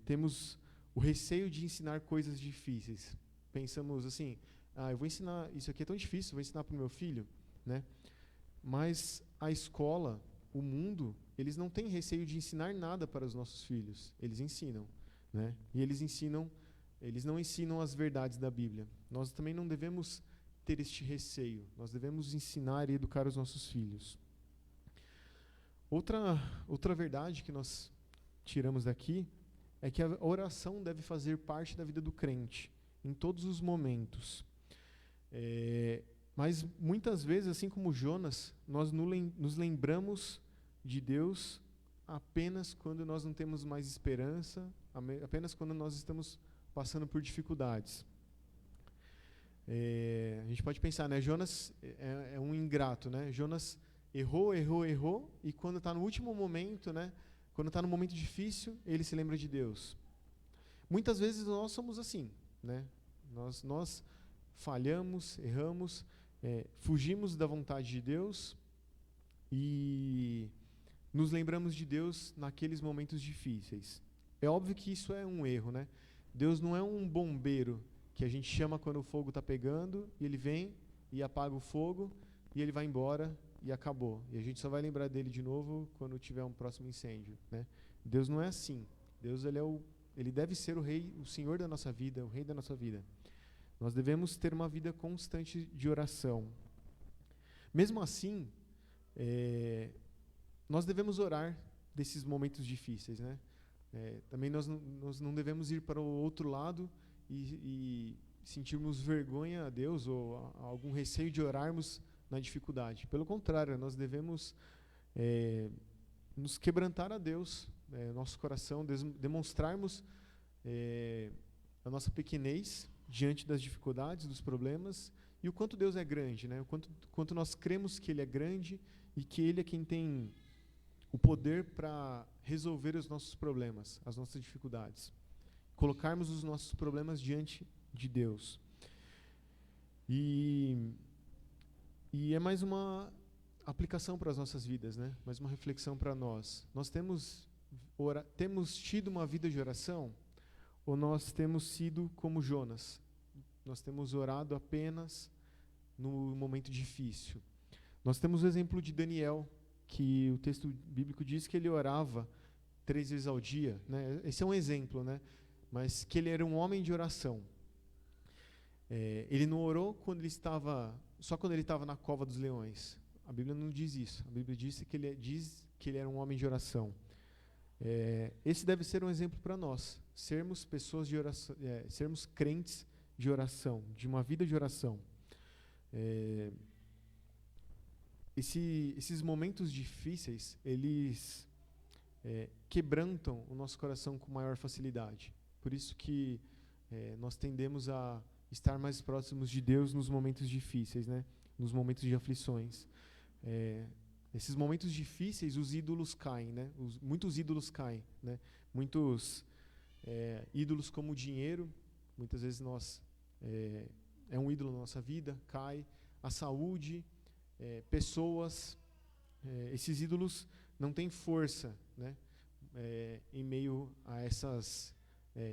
temos o receio de ensinar coisas difíceis. Pensamos assim, eu vou ensinar, isso aqui é tão difícil, vou ensinar para o meu filho, né? Mas a escola, o mundo, eles não têm receio de ensinar nada para os nossos filhos. Eles ensinam, né? E eles não ensinam as verdades da Bíblia. Nós também não devemos ter este receio. Nós devemos ensinar e educar os nossos filhos. Outra verdade que nós tiramos daqui é que a oração deve fazer parte da vida do crente, em todos os momentos. Mas muitas vezes, assim como Jonas, nós nos lembramos de Deus apenas quando nós não temos mais esperança, apenas quando nós estamos passando por dificuldades. A gente pode pensar, né? Jonas é um ingrato, né? Jonas errou, e quando está no último momento, né? Quando está no momento difícil, ele se lembra de Deus. Muitas vezes nós somos assim, né? Nós falhamos, erramos, fugimos da vontade de Deus e nos lembramos de Deus naqueles momentos difíceis. É óbvio que isso é um erro, né? Deus não é um bombeiro que a gente chama quando o fogo está pegando, e ele vem e apaga o fogo, e ele vai embora e acabou. E a gente só vai lembrar dele de novo quando tiver um próximo incêndio, né? Deus não é assim. Deus ele deve ser o rei, o Senhor da nossa vida, o rei da nossa vida. Nós devemos ter uma vida constante de oração. Mesmo assim, nós devemos orar desses momentos difíceis, né? Também nós não devemos ir para o outro lado e sentirmos vergonha a Deus ou algum receio de orarmos na dificuldade. Pelo contrário, nós devemos nos quebrantar a Deus, nosso coração, demonstrarmos a nossa pequenez diante das dificuldades, dos problemas, e o quanto Deus é grande, né? O quanto nós cremos que Ele é grande e que Ele é quem tem o poder para resolver os nossos problemas, as nossas dificuldades. Colocarmos os nossos problemas diante de Deus. E é mais uma aplicação para as nossas vidas, né? Mais uma reflexão para nós. Nós temos tido uma vida de oração, ou nós temos sido como Jonas? Nós temos orado apenas no momento difícil. Nós temos o exemplo de Daniel, que o texto bíblico diz que ele orava 3 vezes ao dia, né? Esse é um exemplo, né? Mas que ele era um homem de oração. Ele não orou só quando ele estava na cova dos leões. A Bíblia não diz isso. A Bíblia diz que ele era um homem de oração. Esse deve ser um exemplo para nós. Sermos pessoas de oração, sermos crentes de oração, de uma vida de oração. Esses momentos difíceis, eles quebrantam o nosso coração com maior facilidade. Por isso que nós tendemos a estar mais próximos de Deus nos momentos difíceis, né? Nos momentos de aflições. Nesses momentos difíceis, os ídolos caem, né? Muitos ídolos caem, né? Muitos ídolos como o dinheiro, muitas vezes é um ídolo na nossa vida, cai. A saúde, pessoas, esses ídolos não têm força, né? Em meio a essas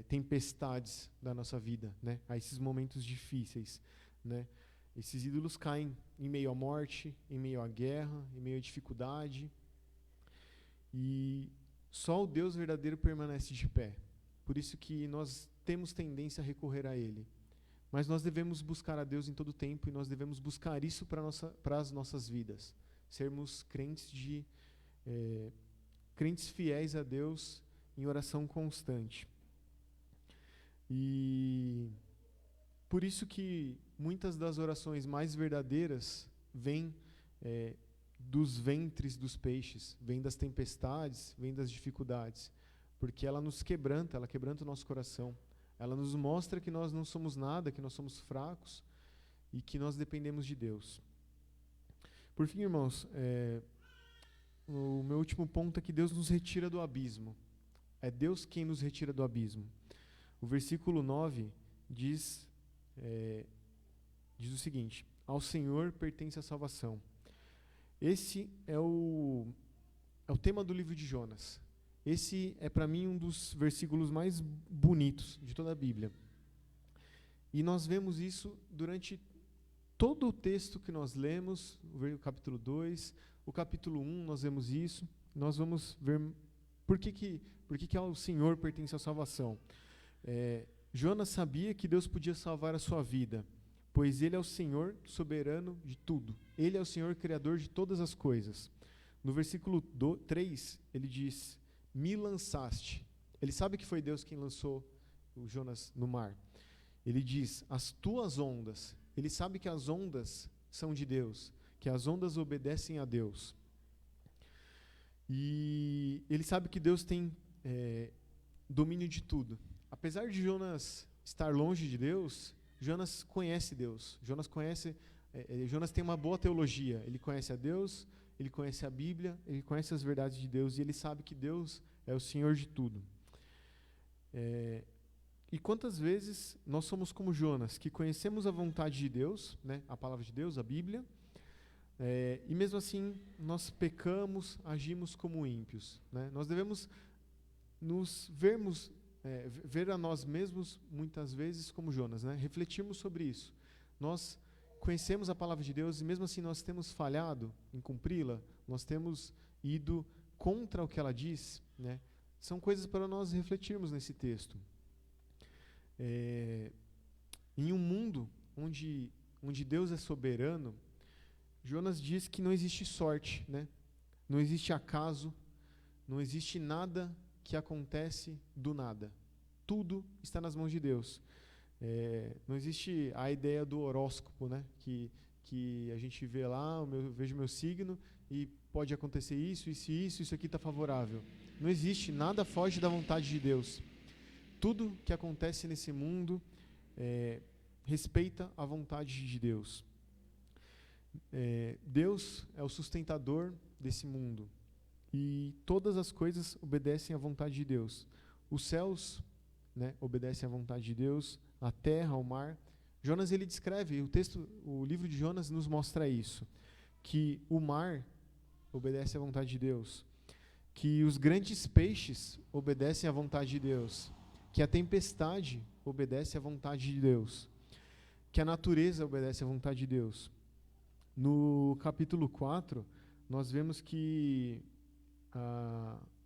tempestades da nossa vida, né? A esses momentos difíceis, né? Esses ídolos caem em meio à morte, em meio à guerra, em meio à dificuldade. E só o Deus verdadeiro permanece de pé. Por isso que nós temos tendência a recorrer a Ele. mas nós devemos buscar a Deus em todo tempo e nós devemos buscar isso para as nossas vidas. Sermos crentes fiéis a Deus em oração constante. E por isso que muitas das orações mais verdadeiras vêm dos ventres dos peixes, vêm das tempestades, vêm das dificuldades, porque ela nos quebranta, ela quebranta o nosso coração. Ela nos mostra que nós não somos nada, que nós somos fracos e que nós dependemos de Deus. Por fim, irmãos, o meu último ponto é que Deus nos retira do abismo. É Deus quem nos retira do abismo. O versículo 9 diz o seguinte: ao Senhor pertence a salvação. Esse é o tema do livro de Jonas. Esse é, para mim, um dos versículos mais bonitos de toda a Bíblia. E nós vemos isso durante todo o texto que nós lemos, o capítulo 2, o capítulo 1, nós vemos isso. Nós vamos ver por que ao Senhor pertence a salvação. Jonas sabia que Deus podia salvar a sua vida, pois Ele é o Senhor soberano de tudo. Ele é o Senhor criador de todas as coisas. No versículo 3, ele diz: me lançaste. Ele sabe que foi Deus quem lançou o Jonas no mar. Ele diz: as tuas ondas. Ele sabe que as ondas são de Deus, que as ondas obedecem a Deus. E ele sabe que Deus tem domínio de tudo. Apesar de Jonas estar longe de Deus, Jonas conhece Deus. Jonas tem uma boa teologia. Ele conhece a Deus, ele conhece a Bíblia, ele conhece as verdades de Deus e ele sabe que Deus é o Senhor de tudo. E quantas vezes nós somos como Jonas, que conhecemos a vontade de Deus, né, a palavra de Deus, a Bíblia, e mesmo assim nós pecamos, agimos como ímpios, né? Nós devemos ver a nós mesmos muitas vezes como Jonas, né? Refletirmos sobre isso. Nós conhecemos a palavra de Deus e mesmo assim nós temos falhado em cumpri-la, nós temos ido contra o que ela diz, né? São coisas para nós refletirmos nesse texto. Em um mundo onde Deus é soberano, Jonas diz que não existe sorte, né? Não existe acaso, não existe nada que acontece do nada. Tudo está nas mãos de Deus. Não existe a ideia do horóscopo, né? Que a gente vê lá, eu vejo meu signo e pode acontecer isso aqui está favorável. Não existe, nada foge da vontade de Deus. Tudo que acontece nesse mundo respeita a vontade de Deus. Deus é o sustentador desse mundo e todas as coisas obedecem à vontade de Deus. Os céus, né, obedecem à vontade de Deus, a terra, o mar. Jonas, ele descreve, o livro de Jonas nos mostra isso, que o mar obedece à vontade de Deus, que os grandes peixes obedecem à vontade de Deus, que a tempestade obedece à vontade de Deus, que a natureza obedece à vontade de Deus. No capítulo 4, nós vemos que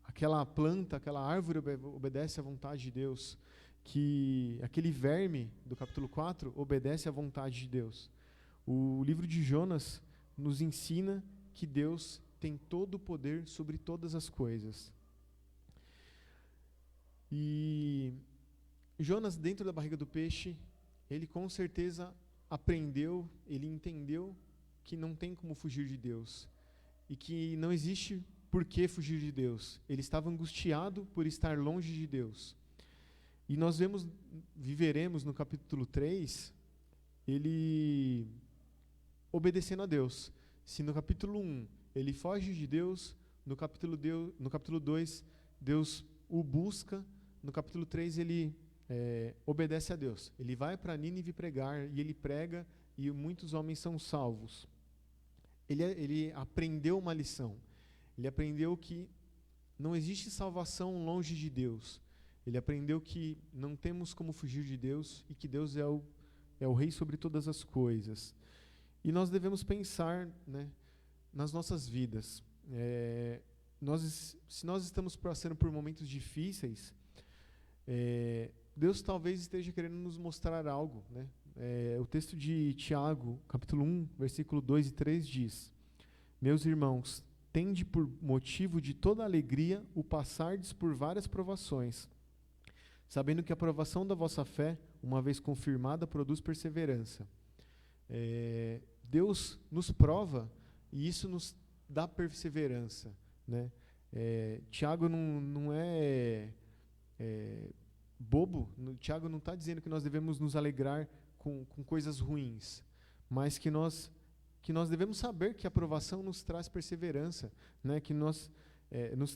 aquela planta, aquela árvore obedece à vontade de Deus, que aquele verme do capítulo 4 obedece à vontade de Deus. O livro de Jonas nos ensina que Deus tem todo o poder sobre todas as coisas. E Jonas, dentro da barriga do peixe, ele com certeza aprendeu, ele entendeu que não tem como fugir de Deus e que não existe por que fugir de Deus. Ele estava angustiado por estar longe de Deus. E nós viveremos no capítulo 3, ele obedecendo a Deus. Se no capítulo 1 ele foge de Deus, no capítulo 2 Deus o busca, no capítulo 3 ele obedece a Deus. Ele vai para Nínive pregar e ele prega e muitos homens são salvos. Ele aprendeu uma lição. Ele aprendeu que não existe salvação longe de Deus. Ele aprendeu que não temos como fugir de Deus e que Deus é o Rei sobre todas as coisas. E nós devemos pensar, né, nas nossas vidas. Se nós estamos passando por momentos difíceis, Deus talvez esteja querendo nos mostrar algo, né? o texto de Tiago, capítulo 1, versículo 2 e 3 diz: Meus irmãos, tende por motivo de toda alegria o passardes por várias provações, sabendo que a provação da vossa fé, uma vez confirmada, produz perseverança. Deus nos prova e isso nos dá perseverança, né? Tiago não é bobo. Tiago não está dizendo que nós devemos nos alegrar com coisas ruins, mas que nós devemos saber que a aprovação nos traz perseverança, né? Que nos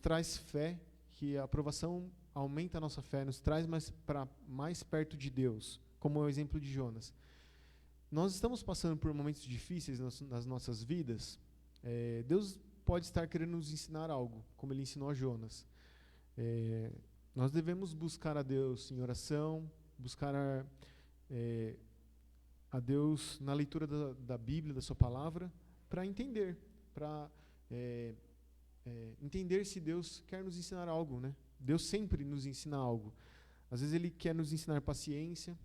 traz fé, que a aprovação aumenta a nossa fé, nos traz mais perto de Deus, como é o exemplo de Jonas. Nós estamos passando por momentos difíceis nas nossas vidas. Deus pode estar querendo nos ensinar algo, como Ele ensinou a Jonas. Nós devemos buscar a Deus em oração, buscar a Deus na leitura da Bíblia, da sua palavra, para entender, entender se Deus quer nos ensinar algo, né? Deus sempre nos ensina algo. Às vezes Ele quer nos ensinar paciência,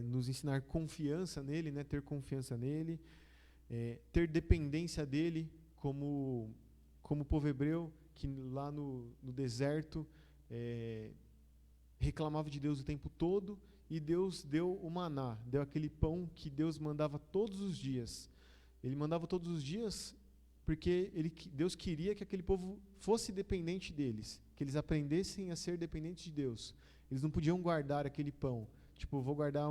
nos ensinar confiança nele, né? Ter confiança nele, ter dependência dele, como o povo hebreu, que lá no deserto reclamava de Deus o tempo todo, e Deus deu o maná, deu aquele pão que Deus mandava todos os dias. Ele mandava todos os dias porque Deus queria que aquele povo fosse dependente deles, que eles aprendessem a ser dependentes de Deus. Eles não podiam guardar aquele pão, tipo, vou guardar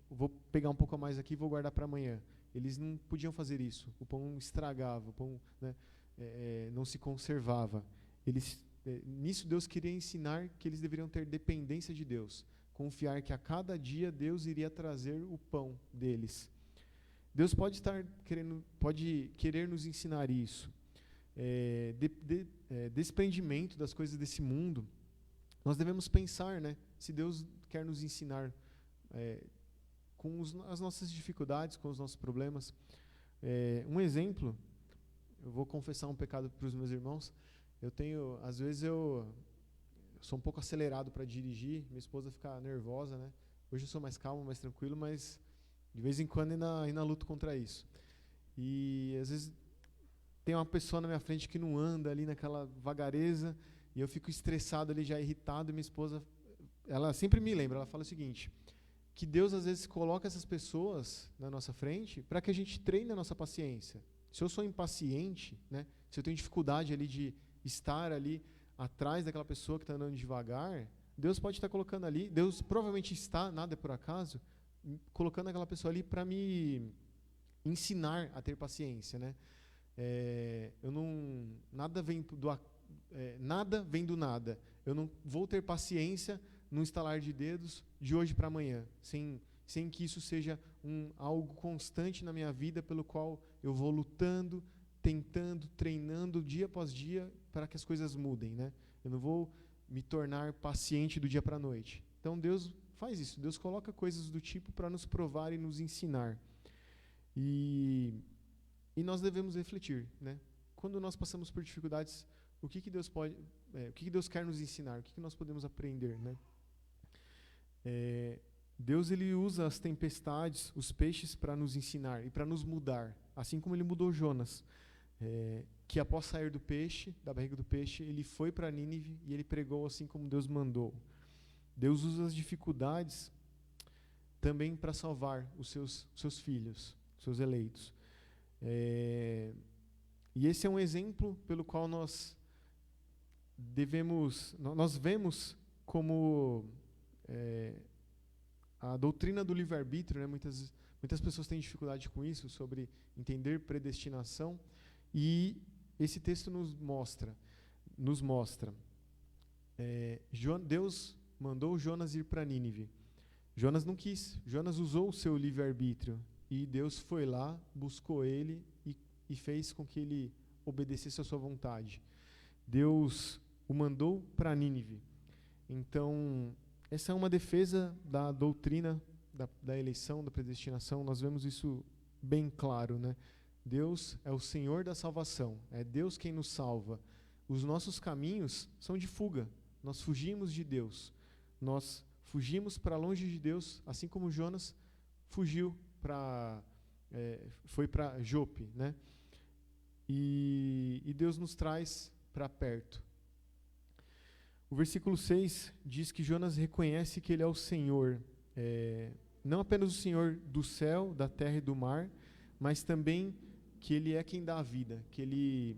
vou pegar um pouco a mais aqui e vou guardar para amanhã. Eles não podiam fazer isso. O pão estragava, o pão, né, não se conservava. Nisso Deus queria ensinar que eles deveriam ter dependência de Deus, confiar que a cada dia Deus iria trazer o pão deles. Deus pode querer nos ensinar isso. Desprendimento das coisas desse mundo. Nós devemos pensar, né, se Deus quer nos ensinar com as nossas dificuldades, com os nossos problemas. Um exemplo, eu vou confessar um pecado para os meus irmãos. Às vezes eu sou um pouco acelerado para dirigir, minha esposa fica nervosa, né? Hoje eu sou mais calmo, mais tranquilo, mas de vez em quando ainda luto contra isso. E às vezes tem uma pessoa na minha frente que não anda ali naquela vagareza, e eu fico estressado ali, já irritado, e minha esposa, ela sempre me lembra, ela fala o seguinte, que Deus às vezes coloca essas pessoas na nossa frente para que a gente treine a nossa paciência. Se eu sou impaciente, né, se eu tenho dificuldade ali de estar ali atrás daquela pessoa que está andando devagar, Deus pode estar colocando ali, Deus provavelmente está, nada é por acaso, colocando aquela pessoa ali para me ensinar a ter paciência, né? Nada vem do nada. Eu não vou ter paciência num estalar de dedos de hoje para amanhã, sem que isso seja algo constante na minha vida, pelo qual eu vou lutando, tentando, treinando dia após dia para que as coisas mudem, né? Eu não vou me tornar paciente do dia para a noite. Então Deus faz isso, Deus coloca coisas do tipo para nos provar e nos ensinar. E nós devemos refletir, né? Quando nós passamos por dificuldades, o que Deus quer nos ensinar? O que nós podemos aprender, né? Deus, ele usa as tempestades, os peixes, para nos ensinar e para nos mudar, assim como ele mudou Jonas, que após sair da barriga do peixe, ele foi para Nínive e ele pregou assim como Deus mandou. Deus usa as dificuldades também para salvar os seus filhos, seus eleitos. E esse é um exemplo pelo qual nós vemos como a doutrina do livre-arbítrio, né? Muitas pessoas têm dificuldade com isso, sobre entender predestinação, e esse texto nos mostra. Deus mandou Jonas ir para Nínive. Jonas não quis, Jonas usou o seu livre-arbítrio, e Deus foi lá, buscou ele e fez com que ele obedecesse a sua vontade. Deus o mandou para Nínive. Então, essa é uma defesa da doutrina da eleição, da predestinação. Nós vemos isso bem claro, né? Deus é o Senhor da salvação, é Deus quem nos salva. Os nossos caminhos são de fuga, nós fugimos de Deus, nós Fugimos para longe de Deus, assim como Jonas fugiu foi para Jope, né? E Deus nos traz para perto. O versículo 6 diz que Jonas reconhece que ele é o Senhor, não apenas o Senhor do céu, da terra e do mar, mas também que ele é quem dá a vida, que ele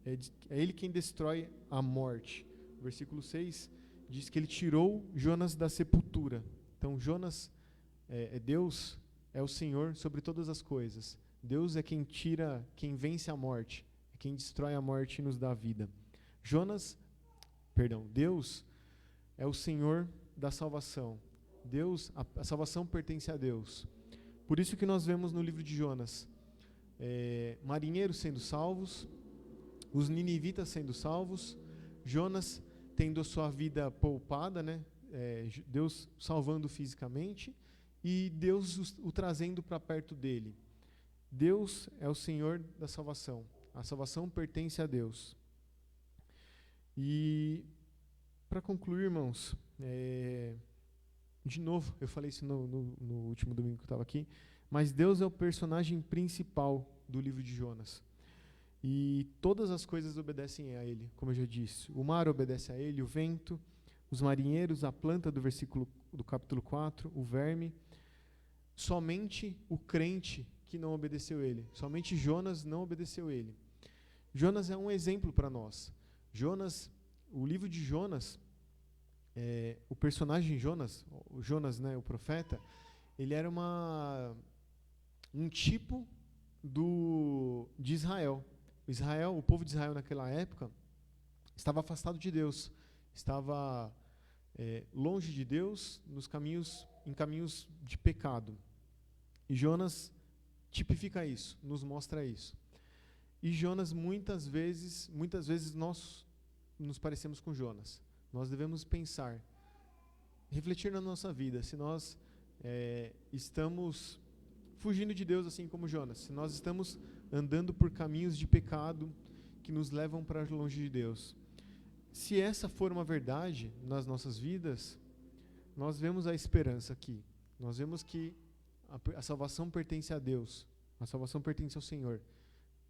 é ele quem destrói a morte. O versículo 6 diz que ele tirou Jonas da sepultura. Então Jonas Deus é o Senhor sobre todas as coisas. Deus é quem tira, quem vence a morte, é quem destrói a morte e nos dá a vida. Deus é o Senhor da salvação. A salvação pertence a Deus. Por isso que nós vemos no livro de Jonas, marinheiros sendo salvos, os ninivitas sendo salvos, Jonas tendo a sua vida poupada, né? Deus salvando fisicamente e Deus o trazendo para perto dele. Deus é o Senhor da salvação. A salvação pertence a Deus. E, para concluir, irmãos, de novo, eu falei isso no último domingo que eu estava aqui, mas Deus é o personagem principal do livro de Jonas. E todas as coisas obedecem a Ele, como eu já disse. O mar obedece a Ele, o vento, os marinheiros, a planta do capítulo 4, o verme. Somente o crente que não obedeceu Ele. Somente Jonas não obedeceu Ele. Jonas é um exemplo para nós. O livro de Jonas, o personagem Jonas, né, o profeta, ele era um tipo de Israel. O povo de Israel naquela época estava afastado de Deus, estava longe de Deus, em caminhos de pecado. E Jonas tipifica isso, nos mostra isso. E Jonas, muitas vezes nós nos parecemos com Jonas. Nós devemos pensar, refletir na nossa vida, se nós estamos fugindo de Deus assim como Jonas, se nós estamos andando por caminhos de pecado que nos levam para longe de Deus. Se essa for uma verdade nas nossas vidas, nós vemos a esperança aqui. Nós vemos que a salvação pertence a Deus. A salvação pertence ao Senhor.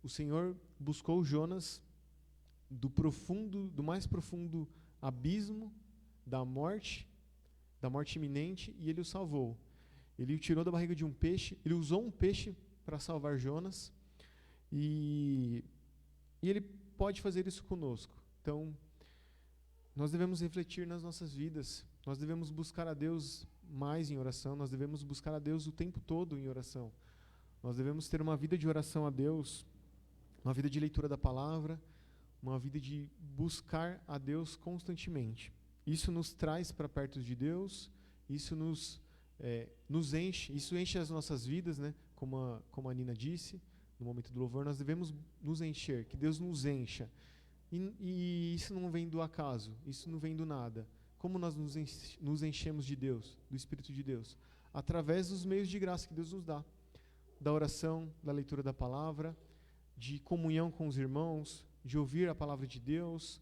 O Senhor buscou Jonas do mais profundo abismo da morte iminente, e Ele o salvou. Ele o tirou da barriga de um peixe, Ele usou um peixe para salvar Jonas, e Ele pode fazer isso conosco. Então, nós devemos refletir nas nossas vidas, nós devemos buscar a Deus mais em oração, nós devemos buscar a Deus o tempo todo em oração. Nós devemos ter uma vida de oração a Deus, uma vida de leitura da palavra, uma vida de buscar a Deus constantemente. Isso nos traz para perto de Deus, isso nos enche, isso enche as nossas vidas, né? Como a Nina disse, no momento do louvor, nós devemos nos encher, que Deus nos encha. E isso não vem do acaso, isso não vem do nada. Como nós nos enchemos de Deus, do Espírito de Deus? Através dos meios de graça que Deus nos dá. Da oração, da leitura da palavra, de comunhão com os irmãos, de ouvir a palavra de Deus,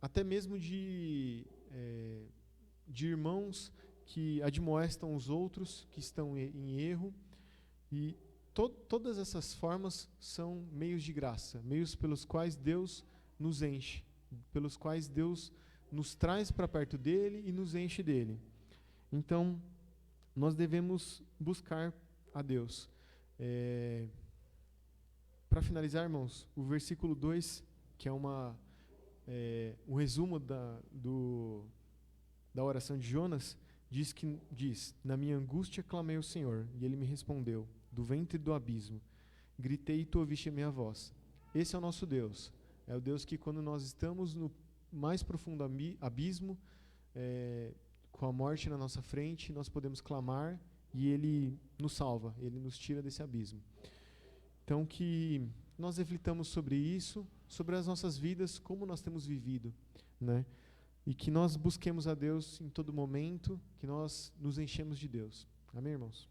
até mesmo de irmãos que admoestam os outros, que estão em erro. E todas essas formas são meios de graça, meios pelos quais Deus nos enche, pelos quais Deus nos traz para perto dEle e nos enche dEle. Então, nós devemos buscar a Deus. Para finalizar, irmãos, o versículo 2, que é um resumo da oração de Jonas, diz: na minha angústia clamei ao Senhor, e Ele me respondeu, do ventre do abismo. Gritei e tu ouviste a minha voz. Esse é o nosso Deus. É o Deus que, quando nós estamos no mais profundo abismo, com a morte na nossa frente, nós podemos clamar e Ele nos salva, Ele nos tira desse abismo. Então, que nós reflitamos sobre isso, sobre as nossas vidas, como nós temos vivido, né? E que nós busquemos a Deus em todo momento, que nós nos enchemos de Deus. Amém, irmãos?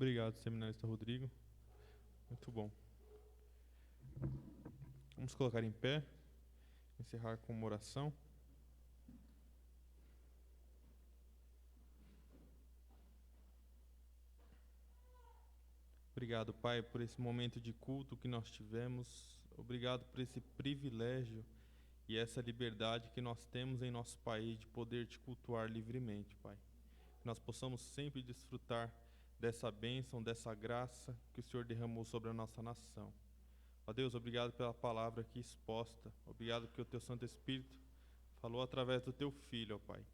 Obrigado, seminarista Rodrigo. Muito bom. Vamos colocar em pé, encerrar com uma oração. Obrigado, Pai, por esse momento de culto que nós tivemos. Obrigado por esse privilégio e essa liberdade que nós temos em nosso país de poder te cultuar livremente, Pai. Que nós possamos sempre desfrutar dessa bênção, dessa graça que o Senhor derramou sobre a nossa nação. Ó Deus, obrigado pela palavra aqui exposta. Obrigado porque o Teu Santo Espírito falou através do Teu Filho, ó Pai.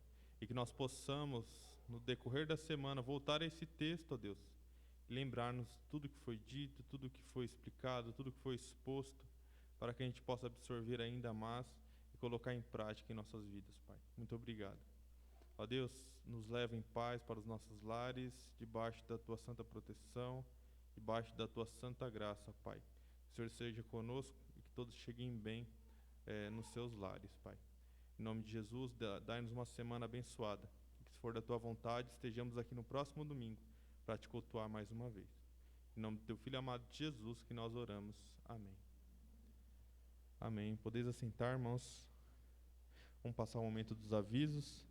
E que nós possamos, no decorrer da semana, voltar a esse texto, ó Deus, e lembrar-nos tudo que foi dito, tudo que foi explicado, tudo que foi exposto, para que a gente possa absorver ainda mais e colocar em prática em nossas vidas, Pai. Muito obrigado. Ó Deus, nos leva em paz para os nossos lares, debaixo da Tua santa proteção, debaixo da Tua santa graça, Pai. Que o Senhor seja conosco e que todos cheguem bem nos seus lares, Pai. Em nome de Jesus, dai-nos uma semana abençoada. Que, se for da Tua vontade, estejamos aqui no próximo domingo para te cultuar mais uma vez. Em nome do Teu Filho amado Jesus que nós oramos. Amém. Amém. Podeis assentar, irmãos. Vamos passar o momento dos avisos.